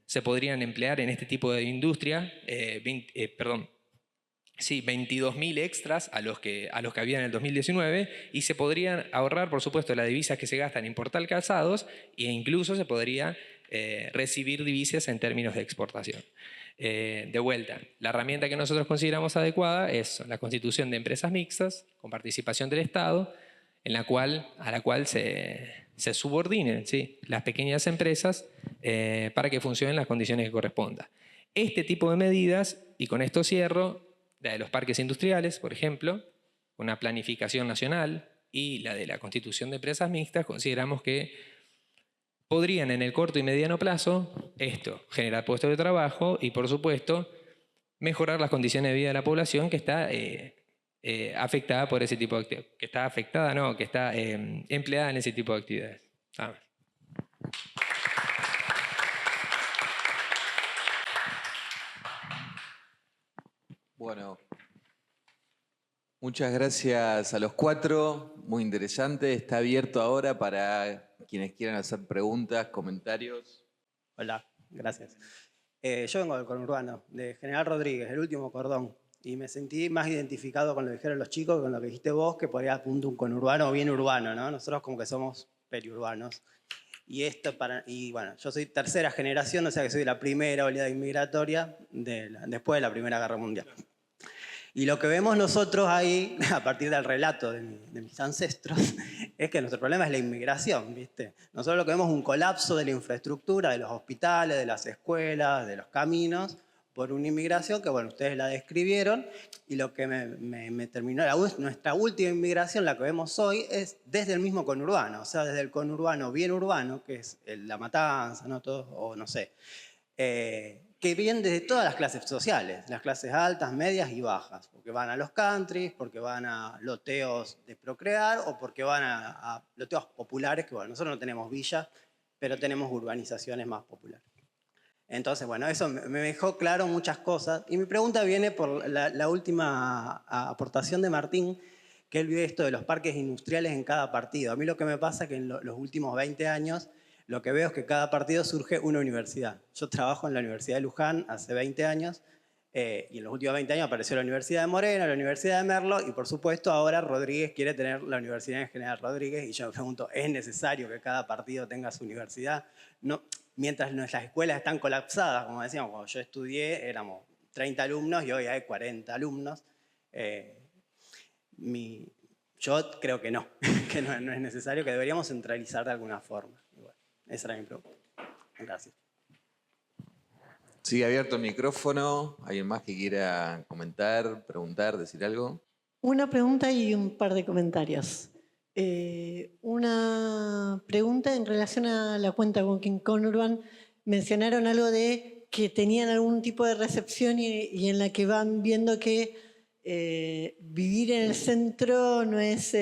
emplear en este tipo de industria, 22.000 extras a los que había en el 2019 y se podrían ahorrar, por supuesto, las divisas que se gastan en importar calzados e incluso se podría recibir divisas en términos de exportación. De vuelta, la herramienta que nosotros consideramos adecuada es la constitución de empresas mixtas con participación del Estado, a la cual se subordinen, ¿sí?, las pequeñas empresas para que funcionen en las condiciones que correspondan. Este tipo de medidas, y con esto cierro, la de los parques industriales, por ejemplo, una planificación nacional y la de la constitución de empresas mixtas, consideramos que podrían en el corto y mediano plazo generar puestos de trabajo y, por supuesto, mejorar las condiciones de vida de la población que está afectada por ese tipo de actividades, que está empleada en ese tipo de actividades. Bueno, muchas gracias a los cuatro, muy interesante. Está abierto ahora para quienes quieran hacer preguntas, comentarios. Hola, gracias. Yo vengo del conurbano, de General Rodríguez, el último cordón, y me sentí más identificado con lo que dijeron los chicos que con lo que dijiste vos, que por ahí apunta un conurbano bien urbano, ¿no? Nosotros como que somos periurbanos. Y bueno, yo soy tercera generación, o sea que soy de la primera oleada inmigratoria después de la Primera Guerra Mundial. Y lo que vemos nosotros ahí, a partir del relato de mis ancestros, es que nuestro problema es la inmigración, ¿viste? Nosotros lo que vemos es un colapso de la infraestructura, de los hospitales, de las escuelas, de los caminos, por una inmigración que, bueno, ustedes la describieron, y lo que me terminó, nuestra última inmigración, la que vemos hoy, es desde el mismo conurbano, o sea, desde el conurbano bien urbano, que es La Matanza, ¿no? Todo, o no sé, que vienen desde todas las clases sociales, las clases altas, medias y bajas, porque van a los countries, porque van a loteos de procrear o porque van a loteos populares, que bueno, nosotros no tenemos villas, pero tenemos urbanizaciones más populares. Entonces, bueno, eso me dejó claro muchas cosas. Y mi pregunta viene por la última aportación de Martín, que él vio esto de los parques industriales en cada partido. A mí lo que me pasa es que en los últimos 20 años lo que veo es que cada partido surge una universidad. Yo trabajo en la Universidad de Luján hace 20 años y en los últimos 20 años apareció la Universidad de Moreno, la Universidad de Merlo y por supuesto ahora Rodríguez quiere tener la Universidad en General Rodríguez y yo me pregunto, ¿es necesario que cada partido tenga su universidad? No, mientras nuestras escuelas están colapsadas, como decíamos, cuando yo estudié éramos 30 alumnos y hoy hay 40 alumnos. Yo creo que no, que no es necesario, que deberíamos centralizar de alguna forma. Bueno, esa era mi pregunta. Gracias. Sigue abierto el micrófono. ¿Alguien más que quiera comentar, preguntar, decir algo? Una pregunta y un par de comentarios. Una pregunta en relación a la cuenta Walking Conurban. Mencionaron algo de que tenían algún tipo de recepción y en la que van viendo que vivir en el centro no es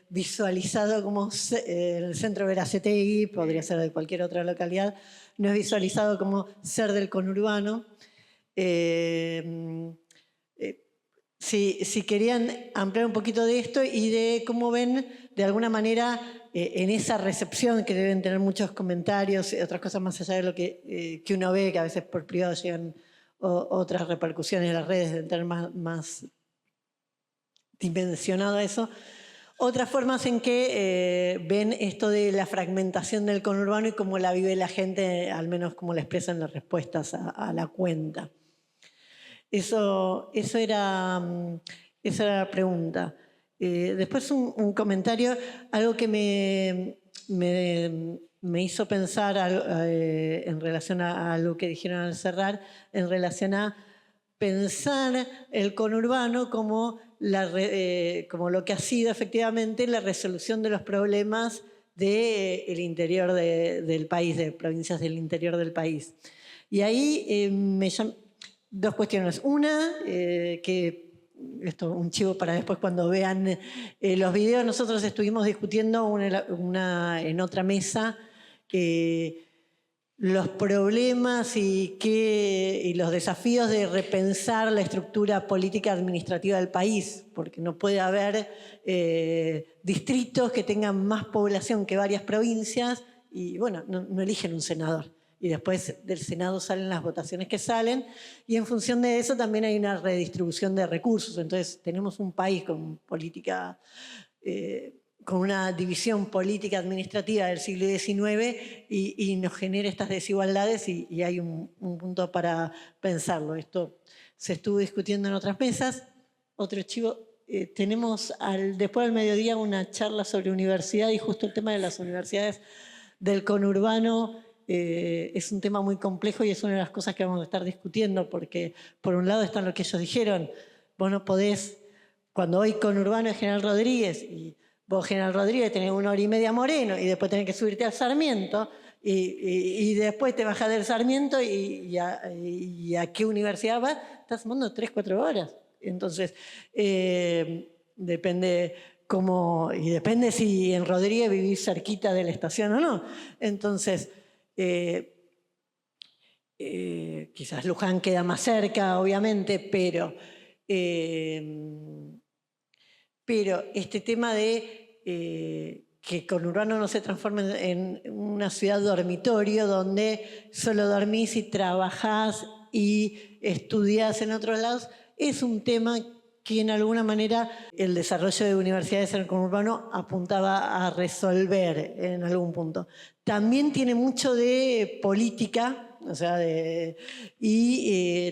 visualizado como el centro de Verazategui, podría ser de cualquier otra localidad, no es visualizado como ser del conurbano. Si querían ampliar un poquito de esto y de cómo ven, de alguna manera, en esa recepción que deben tener muchos comentarios y otras cosas más allá de lo que uno ve, que a veces por privado llegan otras repercusiones en las redes, deben tener más dimensionado eso. Otras formas en que ven esto de la fragmentación del conurbano y cómo la vive la gente, al menos cómo la expresan las respuestas a la cuenta. Eso era la pregunta. Después un comentario, algo que me hizo pensar en relación a algo que dijeron al cerrar, en relación a pensar el conurbano como lo que ha sido efectivamente la resolución de los problemas del interior del país, de provincias del interior del país. Y ahí me llama dos cuestiones. Una, que esto un chivo para después cuando vean los videos, nosotros estuvimos discutiendo en otra mesa los problemas y los desafíos de repensar la estructura política administrativa del país, porque no puede haber distritos que tengan más población que varias provincias y, bueno, no eligen un senador. Y después del Senado salen las votaciones que salen y en función de eso también hay una redistribución de recursos. Entonces tenemos un país con política, con una división política administrativa del siglo XIX y nos genera estas desigualdades y hay un punto para pensarlo. Esto se estuvo discutiendo en otras mesas. Otro chivo, tenemos después del mediodía una charla sobre universidad y justo el tema de las universidades del conurbano es un tema muy complejo y es una de las cosas que vamos a estar discutiendo porque por un lado están lo que ellos dijeron, vos no podés, cuando hoy conurbano es General Rodríguez y vos General Rodríguez tenés 1 hora y media Moreno y después tenés que subirte al Sarmiento y después te bajás del Sarmiento y a qué universidad vas, estás sumando 3-4 horas. Entonces, depende cómo, y depende si en Rodríguez vivís cerquita de la estación o no. Entonces, quizás Luján queda más cerca, obviamente, pero este tema de que conurbano no se transforme en una ciudad dormitorio donde solo dormís y trabajás y estudiás en otros lados, es un tema que en alguna manera el desarrollo de universidades en el conurbano apuntaba a resolver en algún punto. También tiene mucho de política, o sea,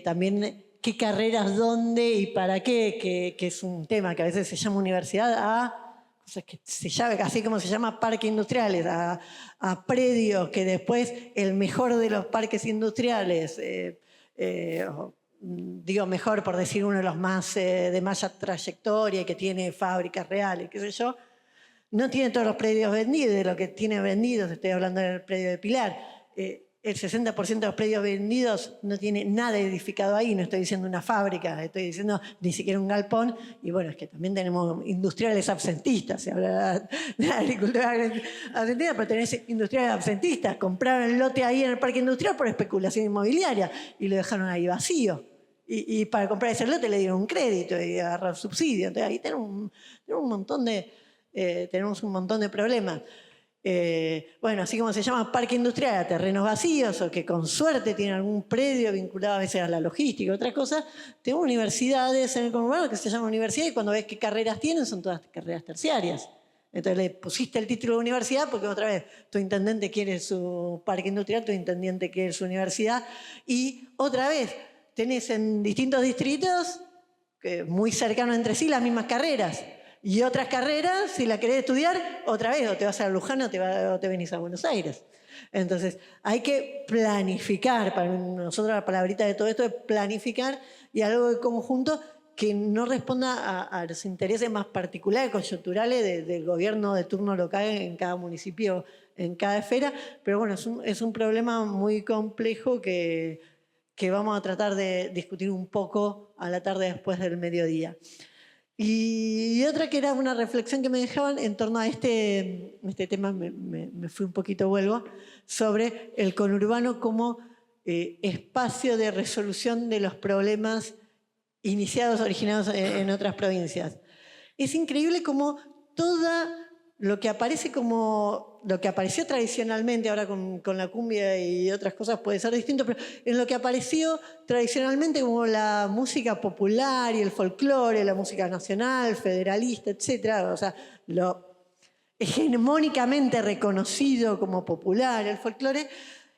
también qué carreras, dónde y para qué, que es un tema que a veces se llama universidad o sea, que se llama, así como se llama parques industriales, a predios que después el mejor de los parques industriales, digo mejor por decir uno de los más de más trayectoria y que tiene fábricas reales, qué sé yo, no tiene todos los predios vendidos, de lo que tiene vendidos, estoy hablando del predio de Pilar. el 60% de los predios vendidos no tiene nada edificado ahí, no estoy diciendo una fábrica, estoy diciendo ni siquiera un galpón, y bueno, es que también tenemos industriales absentistas, se habla de la agricultura absentista, pero tenés industriales absentistas, compraron el lote ahí en el parque industrial por especulación inmobiliaria y lo dejaron ahí vacío. Y para comprar ese lote le dieron un crédito y agarrar subsidio. Entonces ahí tenemos un montón de problemas. Bueno, así como se llama parque industrial a terrenos vacíos o que con suerte tiene algún predio vinculado a veces a la logística, otra cosa, tenemos universidades en el conurbano que se llaman universidad y cuando ves qué carreras tienen son todas carreras terciarias. Entonces le pusiste el título de universidad porque otra vez tu intendente quiere su parque industrial, tu intendente quiere su universidad y otra vez tenés en distintos distritos muy cercanos entre sí las mismas carreras. Y otras carreras, si la querés estudiar, otra vez, o te vas a Luján o te venís a Buenos Aires. Entonces, hay que planificar. Para nosotros la palabrita de todo esto es planificar y algo de conjunto que no responda a los intereses más particulares, coyunturales del gobierno de turno local en cada municipio, en cada esfera. Pero bueno, es un problema muy complejo que vamos a tratar de discutir un poco a la tarde después del mediodía. Y otra que era una reflexión que me dejaban en torno a este tema, me fui un poquito, vuelvo, sobre el conurbano como espacio de resolución de los problemas iniciados, originados en otras provincias. Es increíble cómo toda lo que aparece como lo que apareció tradicionalmente, ahora con la cumbia y otras cosas puede ser distinto, pero en lo que apareció tradicionalmente como la música popular y el folclore, la música nacional, federalista, etc., o sea, lo hegemónicamente reconocido como popular, el folclore,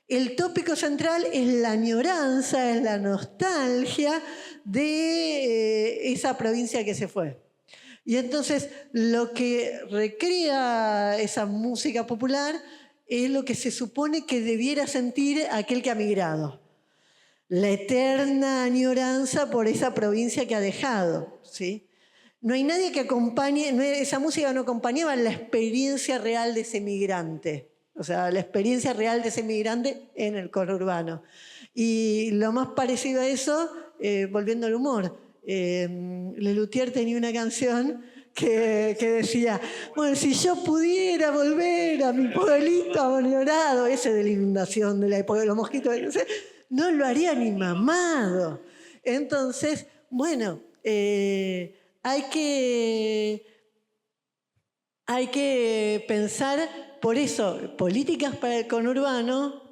el tópico central es la añoranza, es la nostalgia de esa provincia que se fue. Y entonces lo que recrea esa música popular es lo que se supone que debiera sentir aquel que ha migrado. La eterna añoranza por esa provincia que ha dejado, ¿sí? No hay nadie que acompañe, esa música no acompañaba la experiencia real de ese migrante. O sea, la experiencia real de ese migrante en el conurbano. Y lo más parecido a eso, volviendo al humor, Lelutier tenía una canción que decía, bueno, si yo pudiera volver a mi pueblito abandonado, ese de la inundación, de la época de los mosquitos, no lo haría ni mamado. Entonces, bueno, hay que pensar, por eso, políticas para el conurbano.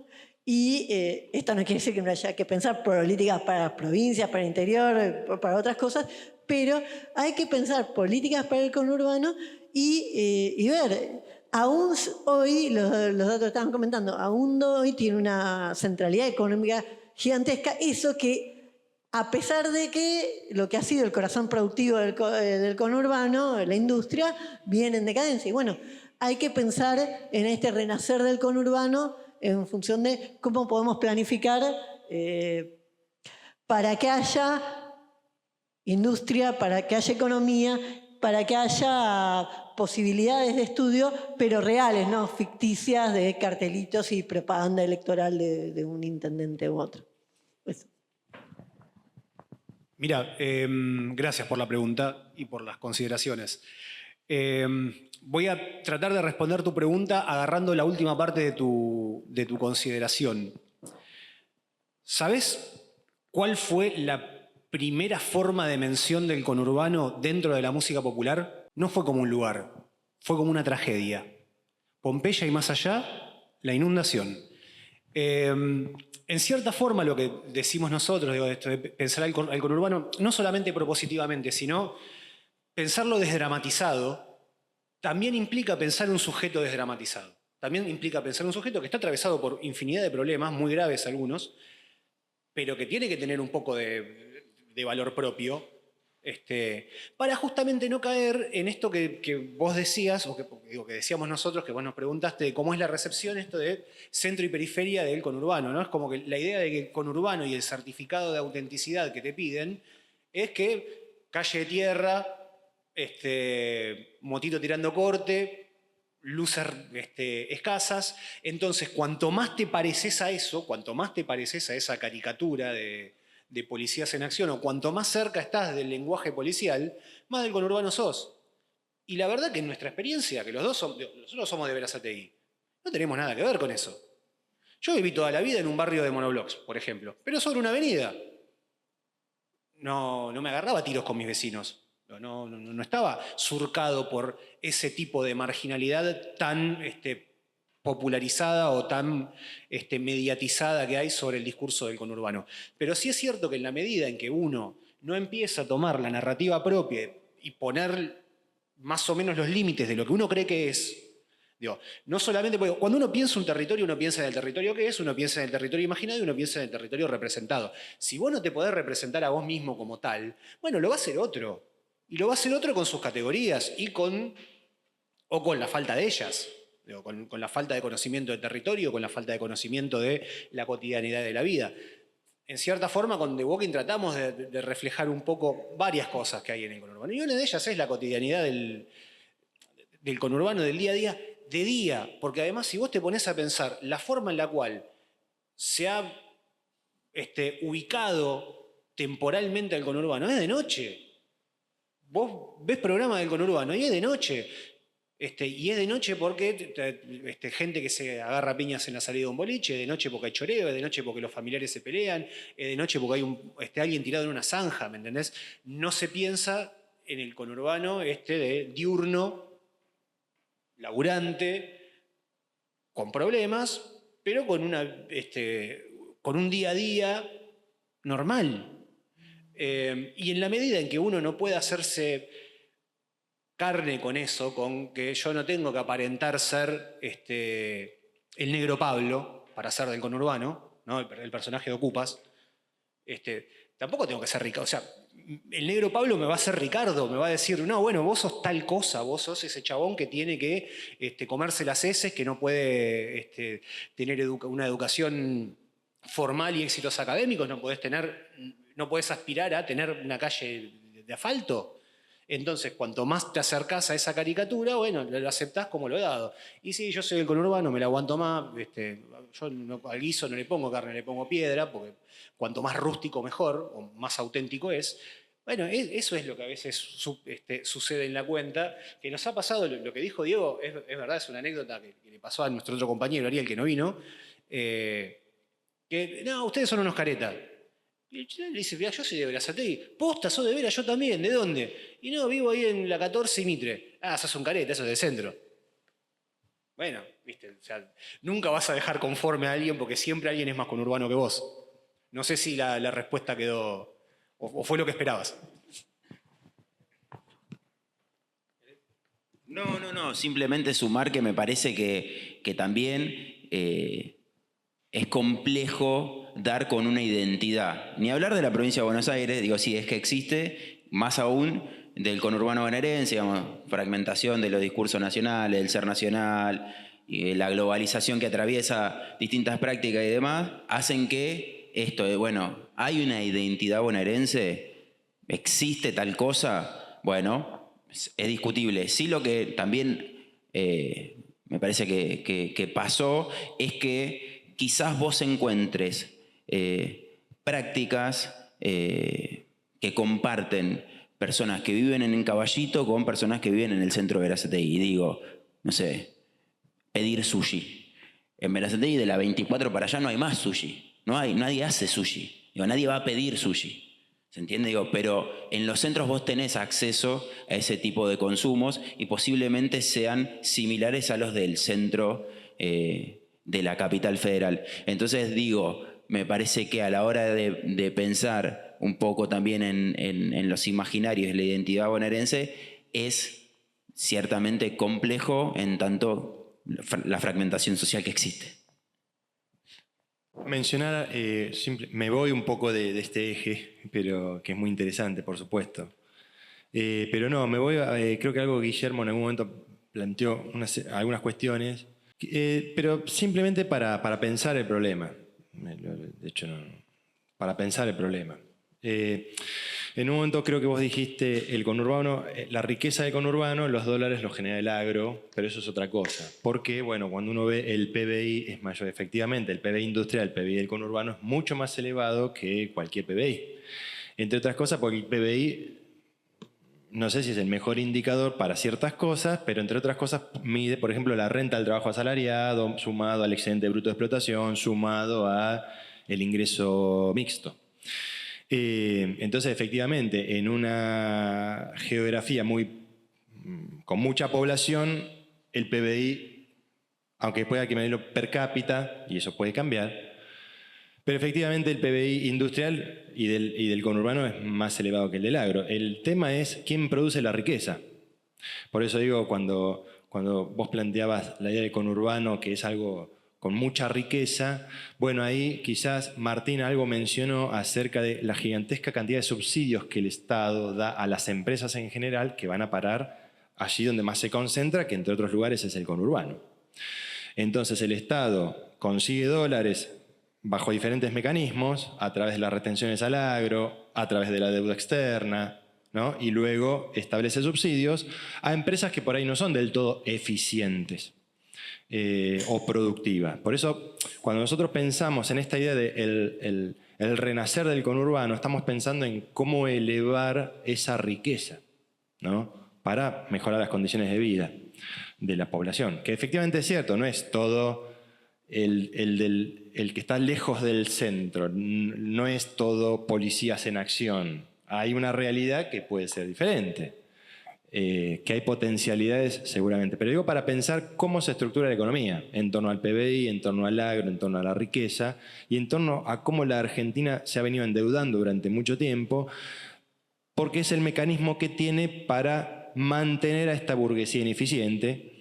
Y esto no quiere decir que no haya que pensar políticas para las provincias, para el interior, para otras cosas, pero hay que pensar políticas para el conurbano y ver, aún hoy, los datos estaban comentando, aún hoy tiene una centralidad económica gigantesca, eso que a pesar de que lo que ha sido el corazón productivo del conurbano, la industria, viene en decadencia. Y bueno, hay que pensar en este renacer del conurbano en función de cómo podemos planificar para que haya industria, para que haya economía, para que haya posibilidades de estudio, pero reales, no ficticias de cartelitos y propaganda electoral de un intendente u otro. Eso. Mira, gracias por la pregunta y por las consideraciones. Voy a tratar de responder tu pregunta agarrando la última parte de tu consideración. ¿Sabes cuál fue la primera forma de mención del conurbano dentro de la música popular? No fue como un lugar, fue como una tragedia. Pompeya y más allá, la inundación. En cierta forma, lo que decimos nosotros, digo, esto de pensar al conurbano, no solamente propositivamente, sino pensarlo desdramatizado, también implica pensar un sujeto desdramatizado. También implica pensar un sujeto que está atravesado por infinidad de problemas, muy graves algunos, pero que tiene que tener un poco de valor propio, para justamente no caer en esto que vos decías, o que decíamos nosotros, que vos nos preguntaste de cómo es la recepción esto de centro y periferia del conurbano, ¿no? Es como que la idea de que el conurbano y el certificado de autenticidad que te piden es que calle de tierra, motito tirando corte, luces escasas. Entonces, cuanto más te pareces a eso, cuanto más te pareces a esa caricatura de policías en acción, o cuanto más cerca estás del lenguaje policial, más del conurbano sos. Y la verdad que en nuestra experiencia, que nosotros somos de Berazategui, no tenemos nada que ver con eso. Yo viví toda la vida en un barrio de monoblocks, por ejemplo, pero sobre una avenida. No me agarraba a tiros con mis vecinos. No estaba surcado por ese tipo de marginalidad tan popularizada o tan mediatizada que hay sobre el discurso del conurbano. Pero sí es cierto que en la medida en que uno no empieza a tomar la narrativa propia y poner más o menos los límites de lo que uno cree que es, digo, no solamente porque cuando uno piensa un territorio, uno piensa en el territorio que es, uno piensa en el territorio imaginado y uno piensa en el territorio representado. Si vos no te podés representar a vos mismo como tal, bueno, lo va a hacer otro. Y lo va a hacer otro con sus categorías o con la falta de ellas. Digo, con la falta de conocimiento del territorio, con la falta de conocimiento de la cotidianidad de la vida. En cierta forma, con The Walking tratamos de reflejar un poco varias cosas que hay en el conurbano. Y una de ellas es la cotidianidad del conurbano, del día a día, de día. Porque además, si vos te pones a pensar la forma en la cual se ha ubicado temporalmente el conurbano, es de noche. Vos ves programas del conurbano y es de noche. Y es de noche porque gente que se agarra piñas en la salida de un boliche, es de noche porque hay choreo, es de noche porque los familiares se pelean, es de noche porque hay alguien tirado en una zanja, ¿me entendés? No se piensa en el conurbano de diurno, laburante, con problemas, pero con un día a día normal. Y en la medida en que uno no puede hacerse carne con eso, con que yo no tengo que aparentar ser el negro Pablo para ser del conurbano, ¿no? el personaje de Ocupas, tampoco tengo que ser Ricardo. O sea, el negro Pablo me va a ser Ricardo, me va a decir, no, bueno, vos sos tal cosa, vos sos ese chabón que tiene que comerse las heces, que no puede tener una educación formal y éxitos académicos, no podés aspirar a tener una calle de asfalto. Entonces, cuanto más te acercás a esa caricatura, bueno, lo aceptás como lo he dado. Y sí, yo soy del conurbano, me la aguanto más. Yo al guiso no le pongo carne, le pongo piedra, porque cuanto más rústico mejor, o más auténtico es. Bueno, eso es lo que a veces sucede en la cuenta, que nos ha pasado, lo que dijo Diego, es verdad, es una anécdota que le pasó a nuestro otro compañero, Ariel, que no vino, que, no, ustedes son unos caretas. Y él le dice, yo soy de Berazategui. Posta, sos de Vera, yo también. ¿De dónde? Y no, vivo ahí en la 14 y Mitre. Ah, sos un careta, eso es del centro. Bueno, viste, o sea, nunca vas a dejar conforme a alguien porque siempre alguien es más conurbano que vos. No sé si la respuesta quedó, o fue lo que esperabas. No, simplemente sumar que me parece que también es complejo dar con una identidad. Ni hablar de la provincia de Buenos Aires, digo, sí, es que existe, más aún del conurbano bonaerense, digamos, fragmentación de los discursos nacionales, del ser nacional, y la globalización que atraviesa distintas prácticas y demás, hacen que esto de, bueno, hay una identidad bonaerense, existe tal cosa, bueno, es discutible. Sí, lo que también me parece que pasó es que quizás vos encuentres prácticas que comparten personas que viven en Caballito con personas que viven en el centro de Berazategui. Y digo, no sé, pedir sushi. En Berazategui de la 24 para allá no hay más sushi. Nadie hace sushi. Digo, nadie va a pedir sushi. ¿Se entiende? Digo, pero en los centros vos tenés acceso a ese tipo de consumos y posiblemente sean similares a los del centro de la capital federal. Entonces digo, me parece que a la hora de pensar un poco también en los imaginarios de la identidad bonaerense, es ciertamente complejo en tanto la fragmentación social que existe. Mencionar, me voy un poco de este eje, pero que es muy interesante, por supuesto. Pero no, me voy creo que algo que Guillermo en algún momento planteó algunas cuestiones, pero simplemente para pensar el problema. De hecho, no, para pensar el problema. En un momento creo que vos dijiste el conurbano, la riqueza del conurbano, los dólares los genera el agro, pero eso es otra cosa. Porque, bueno, cuando uno ve el PBI es mayor, efectivamente, el PBI industrial, el PBI del conurbano es mucho más elevado que cualquier PBI. Entre otras cosas porque el PBI, no sé si es el mejor indicador para ciertas cosas, pero entre otras cosas mide, por ejemplo, la renta del trabajo asalariado, sumado al excedente bruto de explotación, sumado al ingreso mixto. Entonces, efectivamente, en una geografía con mucha población, el PBI, aunque pueda que medirlo per cápita, y eso puede cambiar, pero efectivamente el PBI industrial y del conurbano es más elevado que el del agro. El tema es quién produce la riqueza. Por eso digo, cuando vos planteabas la idea del conurbano, que es algo con mucha riqueza, bueno, ahí quizás Martín algo mencionó acerca de la gigantesca cantidad de subsidios que el Estado da a las empresas en general que van a parar allí donde más se concentra, que entre otros lugares es el conurbano. Entonces el Estado consigue dólares bajo diferentes mecanismos, a través de las retenciones al agro, a través de la deuda externa, ¿no? Y luego establece subsidios a empresas que por ahí no son del todo eficientes. O productiva. Por eso, cuando nosotros pensamos en esta idea de el renacer del conurbano, estamos pensando en cómo elevar esa riqueza, ¿no? Para mejorar las condiciones de vida de la población. Que efectivamente es cierto, no es todo el que está lejos del centro, no es todo policías en acción. Hay una realidad que puede ser diferente. Que hay potencialidades seguramente, pero digo para pensar cómo se estructura la economía en torno al PBI, en torno al agro, en torno a la riqueza y en torno a cómo la Argentina se ha venido endeudando durante mucho tiempo porque es el mecanismo que tiene para mantener a esta burguesía ineficiente,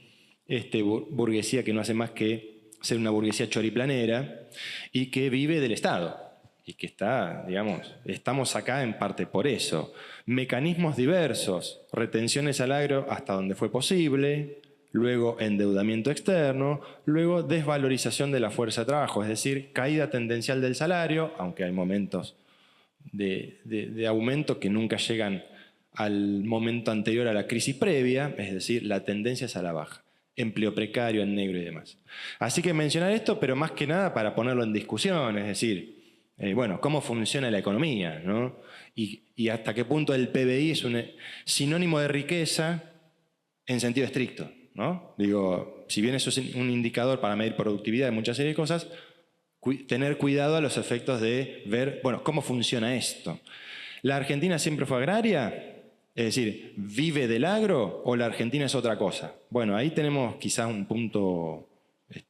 burguesía que no hace más que ser una burguesía choriplanera y que vive del Estado. Y que está, digamos, estamos acá en parte por eso. Mecanismos diversos, retenciones al agro hasta donde fue posible, luego endeudamiento externo, luego desvalorización de la fuerza de trabajo, es decir, caída tendencial del salario, aunque hay momentos de aumento que nunca llegan al momento anterior a la crisis previa, es decir, la tendencia es a la baja. Empleo precario en negro y demás. Así que mencionar esto, pero más que nada para ponerlo en discusión, es decir, bueno, cómo funciona la economía, ¿no? Y hasta qué punto el PBI es un sinónimo de riqueza en sentido estricto, ¿no? Digo, si bien eso es un indicador para medir productividad de muchas series de cosas, tener cuidado a los efectos de ver, bueno, cómo funciona esto. ¿La Argentina siempre fue agraria? Es decir, ¿vive del agro o la Argentina es otra cosa? Bueno, ahí tenemos quizás un punto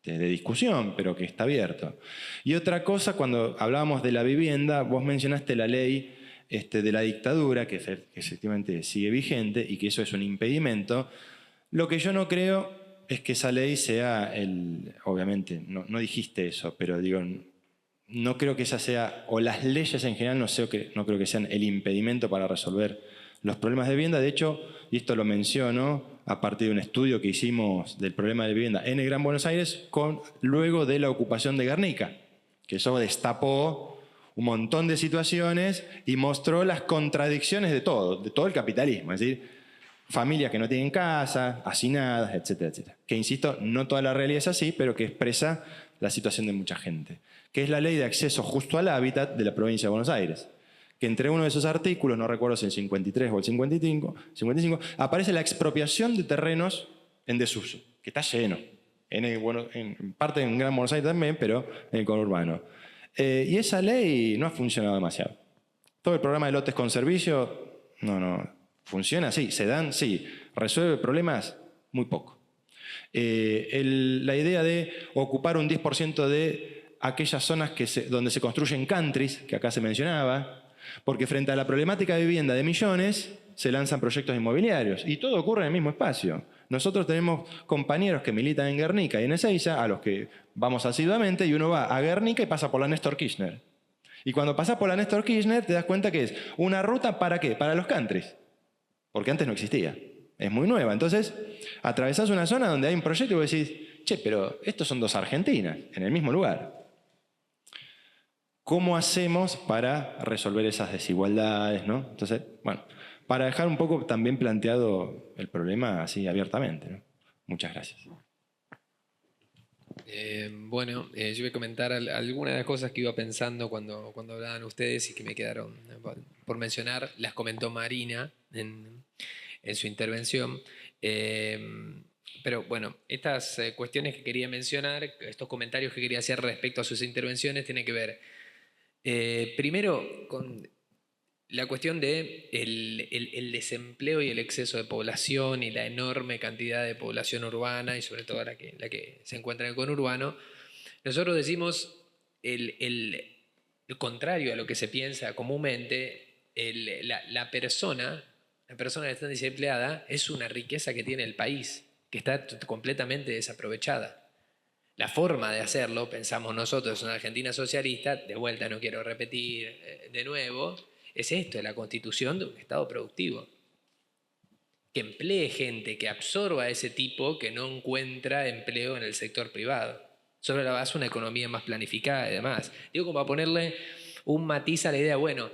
de discusión, pero que está abierto. Y otra cosa, cuando hablábamos de la vivienda, vos mencionaste la ley de la dictadura, que efectivamente sigue vigente y que eso es un impedimento. Lo que yo no creo es que esa ley sea obviamente, no dijiste eso, pero digo, no creo que esa sea, o las leyes en general no creo que sean el impedimento para resolver los problemas de vivienda. De hecho, y esto lo menciono a partir de un estudio que hicimos del problema de vivienda en el Gran Buenos Aires, luego de la ocupación de Guernica, que eso destapó un montón de situaciones y mostró las contradicciones de todo el capitalismo, es decir, familias que no tienen casa, hacinadas, etcétera, etcétera. Que, insisto, no toda la realidad es así, pero que expresa la situación de mucha gente, que es la Ley de Acceso Justo al Hábitat de la provincia de Buenos Aires, que entre uno de esos artículos, no recuerdo si el 53 o el 55, aparece la expropiación de terrenos en desuso, que está lleno, en parte en Gran Buenos Aires también, pero en el conurbano. Y esa ley no ha funcionado demasiado. Todo el programa de lotes con servicio, no, funciona, sí, se dan, sí, resuelve problemas, muy poco. La idea de ocupar un 10% de aquellas zonas donde se construyen countries, que acá se mencionaba, porque frente a la problemática de vivienda de millones, se lanzan proyectos inmobiliarios y todo ocurre en el mismo espacio. Nosotros tenemos compañeros que militan en Guernica y en Ezeiza, a los que vamos asiduamente, y uno va a Guernica y pasa por la Néstor Kirchner. Y cuando pasas por la Néstor Kirchner te das cuenta que es una ruta ¿para qué? Para los countries, porque antes no existía. Es muy nueva. Entonces, atravesás una zona donde hay un proyecto y vos decís, che, pero estos son dos Argentinas, en el mismo lugar. ¿cómo hacemos para resolver esas desigualdades, ¿no? Entonces, bueno, para dejar un poco también planteado el problema así abiertamente, ¿no? Muchas gracias. Bueno, yo voy a comentar algunas de las cosas que iba pensando cuando hablaban ustedes y que me quedaron por mencionar. Las comentó Marina en su intervención. Pero bueno, estas cuestiones que quería mencionar, estos comentarios que quería hacer respecto a sus intervenciones, tienen que ver primero con la cuestión de el desempleo y el exceso de población y la enorme cantidad de población urbana y sobre todo la que se encuentra en el conurbano. Nosotros decimos el contrario a lo que se piensa comúnmente. La persona que está desempleada es una riqueza que tiene el país, que está completamente desaprovechada. La forma de hacerlo, pensamos nosotros en una Argentina socialista, de vuelta no quiero repetir de nuevo, es esto, la constitución de un Estado productivo. Que emplee gente, que absorba a ese tipo que no encuentra empleo en el sector privado. Sobre la base de una economía más planificada y demás. Digo, como para ponerle un matiz a la idea, bueno,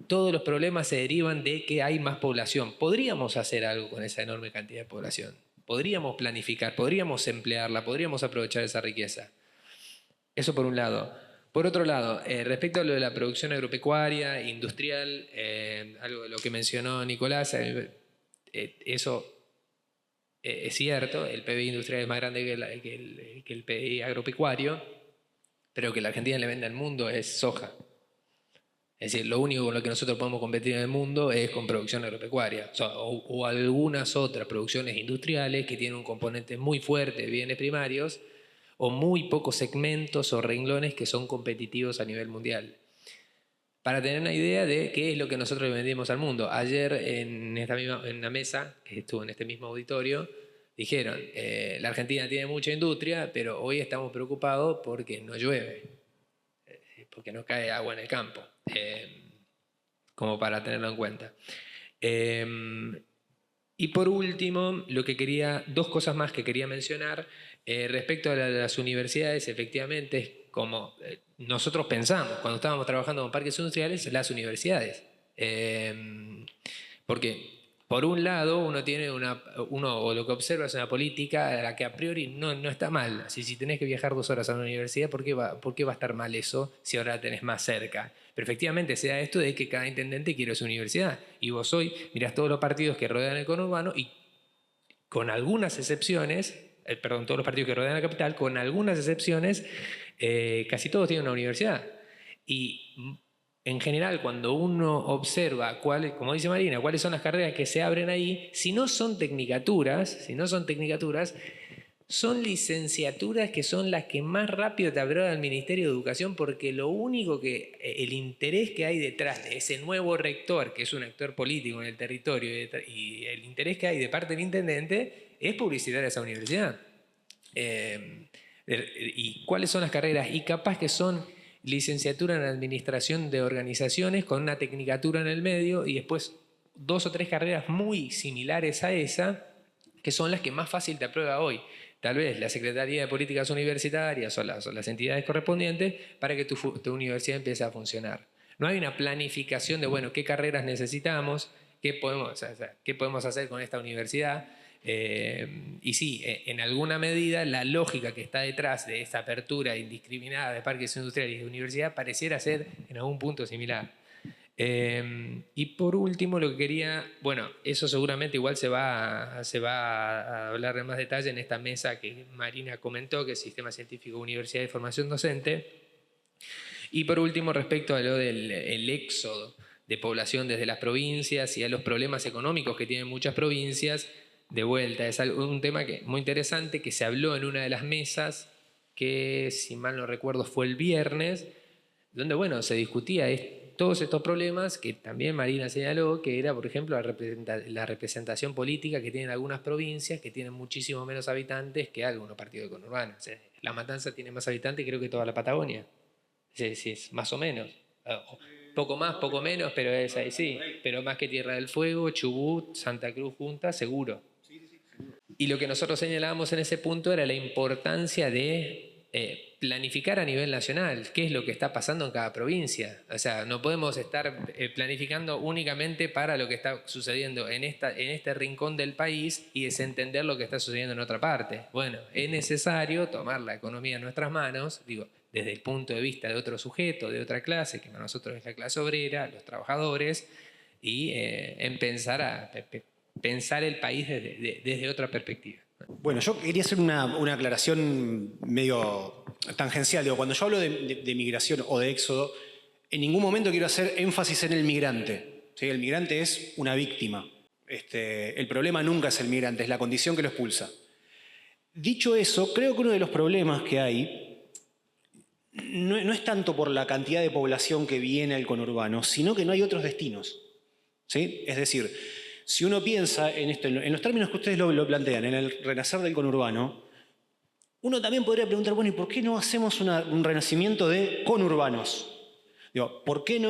todos los problemas se derivan de que hay más población. ¿Podríamos hacer algo con esa enorme cantidad de población? ¿Podríamos planificar? ¿Podríamos emplearla? ¿Podríamos aprovechar esa riqueza? Eso por un lado. Por otro lado, respecto a lo de la producción agropecuaria, industrial, algo de lo que mencionó Nicolás, eso es cierto, el PBI industrial es más grande que el PBI agropecuario, pero que la Argentina le vende al mundo es soja. Es decir, lo único con lo que nosotros podemos competir en el mundo es con producción agropecuaria, o algunas otras producciones industriales que tienen un componente muy fuerte de bienes primarios, o muy pocos segmentos o renglones que son competitivos a nivel mundial. Para tener una idea de qué es lo que nosotros le vendimos al mundo. Ayer en una mesa, que estuvo en este mismo auditorio, dijeron, la Argentina tiene mucha industria, pero hoy estamos preocupados porque no llueve, porque no cae agua en el campo, como para tenerlo en cuenta. Y por último, dos cosas más que quería mencionar. Respecto a las universidades, efectivamente, es como nosotros pensamos cuando estábamos trabajando con parques industriales, las universidades. Porque, por un lado, uno o lo que observa es una política a la que a priori no está mal. Si tenés que viajar 2 horas a una universidad, ¿por qué va a estar mal eso si ahora la tenés más cerca? Pero efectivamente se da esto de que cada intendente quiere su universidad. Y vos hoy mirás todos los partidos que rodean el conurbano y con algunas excepciones, todos los partidos que rodean la capital, con algunas excepciones, casi todos tienen una universidad. Y en general, cuando uno observa, como dice Marina, cuáles son las carreras que se abren ahí, si no son tecnicaturas, son licenciaturas que son las que más rápido te abrió el Ministerio de Educación, porque el interés que hay detrás de ese nuevo rector, que es un actor político en el territorio, y el interés que hay de parte del intendente, es publicitar esa universidad. ¿Y cuáles son las carreras? Y capaz que son licenciatura en administración de organizaciones con una tecnicatura en el medio y después 2 o 3 carreras muy similares a esa, que son las que más fácil te aprueba hoy. Tal vez la Secretaría de Políticas Universitarias o las entidades correspondientes para que tu universidad empiece a funcionar. No hay una planificación de, bueno, qué carreras necesitamos, qué podemos hacer con esta universidad. Y sí, en alguna medida la lógica que está detrás de esta apertura indiscriminada de parques industriales y de universidad pareciera ser en algún punto similar. Y por último lo que quería, bueno, eso seguramente igual se va a hablar en más detalle en esta mesa que Marina comentó, que es Sistema Científico, Universidad y Formación Docente. Y por último, respecto a lo del éxodo de población desde las provincias y a los problemas económicos que tienen muchas provincias, de vuelta, es un tema muy interesante que se habló en una de las mesas que, si mal no recuerdo, fue el viernes, donde, bueno, se discutía todos estos problemas que también Marina señaló, que era, por ejemplo, la representación política que tienen algunas provincias que tienen muchísimo menos habitantes que algunos partidos conurbanos. O sea, La Matanza tiene más habitantes creo que toda la Patagonia. Sí, más o menos. Poco más, poco menos, pero es ahí sí. Pero más que Tierra del Fuego, Chubut, Santa Cruz juntas, seguro. Y lo que nosotros señalábamos en ese punto era la importancia de planificar a nivel nacional qué es lo que está pasando en cada provincia. O sea, no podemos estar planificando únicamente para lo que está sucediendo en este rincón del país y desentender lo que está sucediendo en otra parte. Bueno, es necesario tomar la economía en nuestras manos, digo, desde el punto de vista de otro sujeto, de otra clase, que para nosotros es la clase obrera, los trabajadores, y pensar el país desde otra perspectiva. Bueno, yo quería hacer una aclaración medio tangencial. Digo, cuando yo hablo de migración o de éxodo, en ningún momento quiero hacer énfasis en el migrante. ¿Sí? El migrante es una víctima. El problema nunca es el migrante, es la condición que lo expulsa. Dicho eso, creo que uno de los problemas que hay no es tanto por la cantidad de población que viene al conurbano, sino que no hay otros destinos. ¿Sí? Es decir, si uno piensa en esto, en los términos que ustedes lo plantean, en el renacer del conurbano, uno también podría preguntar, bueno, ¿y por qué no hacemos un renacimiento de conurbanos? Digo, ¿por qué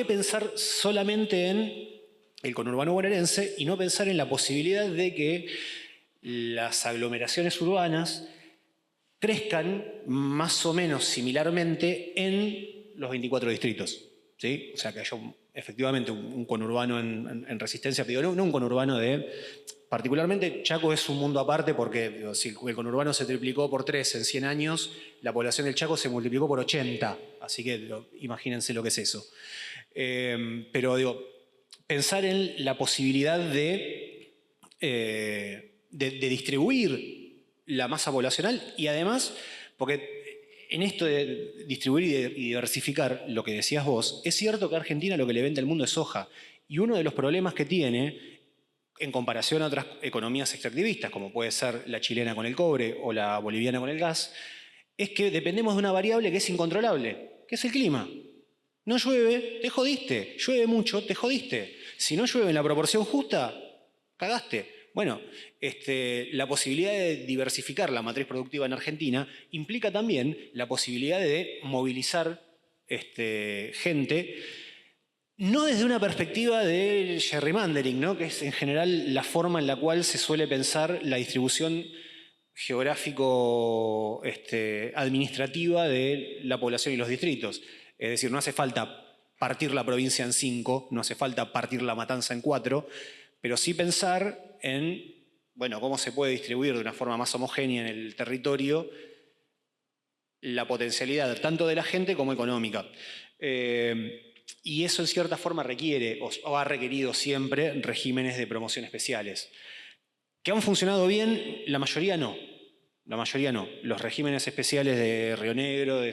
pensar solamente en el conurbano bonaerense y no pensar en la posibilidad de que las aglomeraciones urbanas crezcan más o menos similarmente en los 24 distritos? ¿Sí? O sea, que haya efectivamente un conurbano en Resistencia, pero no un conurbano particularmente Chaco es un mundo aparte porque digo, si el conurbano se triplicó por 3 en 100 años, la población del Chaco se multiplicó por 80, así que digo, imagínense lo que es eso. Pero digo, pensar en la posibilidad de distribuir la masa poblacional y además, porque en esto de distribuir y diversificar, lo que decías vos, es cierto que a Argentina lo que le vende al mundo es soja. Y uno de los problemas que tiene, en comparación a otras economías extractivistas, como puede ser la chilena con el cobre o la boliviana con el gas, es que dependemos de una variable que es incontrolable, que es el clima. No llueve, te jodiste. Llueve mucho, te jodiste. Si no llueve en la proporción justa, cagaste. Bueno, la posibilidad de diversificar la matriz productiva en Argentina implica también la posibilidad de movilizar gente, no desde una perspectiva de gerrymandering, ¿no? Que es en general la forma en la cual se suele pensar la distribución geográfico-administrativa de la población y los distritos. Es decir, no hace falta partir la provincia en 5, no hace falta partir la Matanza en 4, pero sí pensar en, bueno, cómo se puede distribuir de una forma más homogénea en el territorio la potencialidad tanto de la gente como económica. Y eso en cierta forma requiere, o ha requerido siempre, regímenes de promoción especiales. ¿Que han funcionado bien? La mayoría no. La mayoría no. Los regímenes especiales de Río Negro,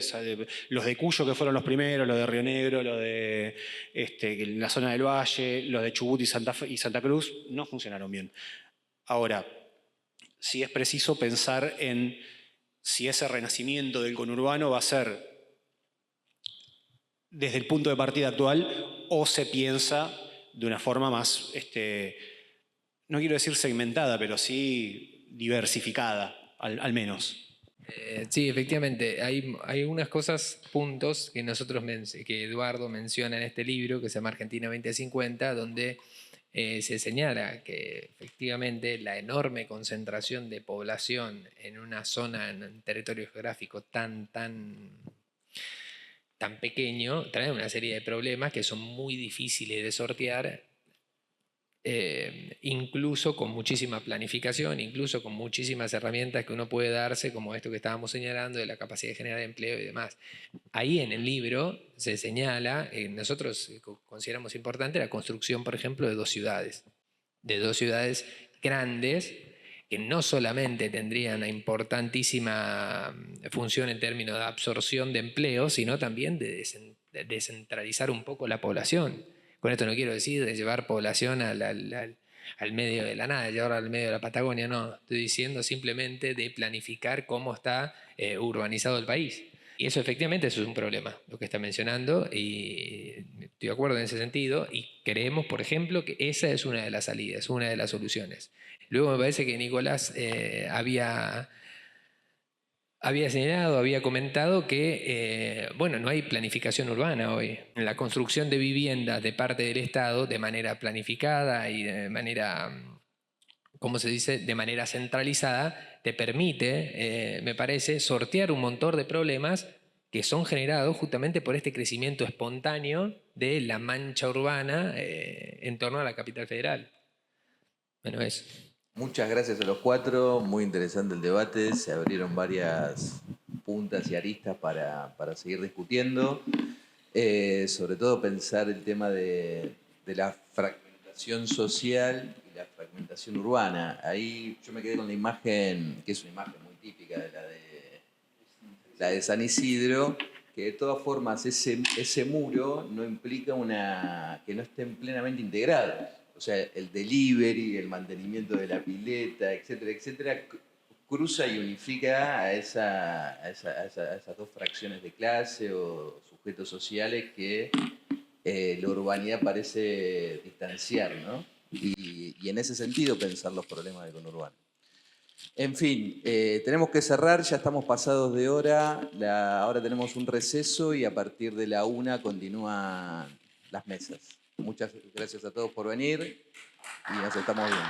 los de Cuyo, que fueron los primeros, los de Río Negro, los de la zona del Valle, los de Chubut y Santa Cruz, no funcionaron bien. Ahora, sí es preciso pensar en si ese renacimiento del conurbano va a ser desde el punto de partida actual o se piensa de una forma más, no quiero decir segmentada, pero sí diversificada. Al menos. Sí, efectivamente. Hay unas cosas, puntos que Eduardo menciona en este libro, que se llama Argentina 2050, donde se señala que efectivamente la enorme concentración de población en una zona, en un territorio geográfico tan pequeño, trae una serie de problemas que son muy difíciles de sortear. Incluso con muchísima planificación, incluso con muchísimas herramientas que uno puede darse, como esto que estábamos señalando, de la capacidad de generar empleo y demás. Ahí en el libro se señala, nosotros consideramos importante la construcción, por ejemplo, de dos ciudades grandes, que no solamente tendrían una importantísima función en términos de absorción de empleo, sino también de descentralizar un poco la población. Con esto no quiero decir de llevar población al medio de la nada, llevarla al medio de la Patagonia, no. Estoy diciendo simplemente de planificar cómo está urbanizado el país. Y eso efectivamente eso es un problema, lo que está mencionando, y estoy de acuerdo en ese sentido, y creemos, por ejemplo, que esa es una de las salidas, una de las soluciones. Luego me parece que Nicolás había señalado, había comentado que, bueno, no hay planificación urbana hoy. La construcción de viviendas de parte del Estado de manera planificada y de manera como se dice, de manera centralizada, te permite, me parece, sortear un montón de problemas que son generados justamente por este crecimiento espontáneo de la mancha urbana en torno a la capital federal. Bueno, eso. Muchas gracias a los cuatro, muy interesante el debate, se abrieron varias puntas y aristas para seguir discutiendo. Sobre todo pensar el tema de la fragmentación social y la fragmentación urbana. Ahí yo me quedé con la imagen, que es una imagen muy típica de la de San Isidro, que de todas formas ese muro no implica que no estén plenamente integrados. O sea, el delivery, el mantenimiento de la pileta, etcétera, etcétera, cruza y unifica a esas dos fracciones de clase o sujetos sociales que la urbanidad parece distanciar, ¿no? Y en ese sentido pensar los problemas del conurbano. En fin, tenemos que cerrar, ya estamos pasados de hora, ahora tenemos un receso y a partir de la 1 continúan las mesas. Muchas gracias a todos por venir y nos estamos viendo.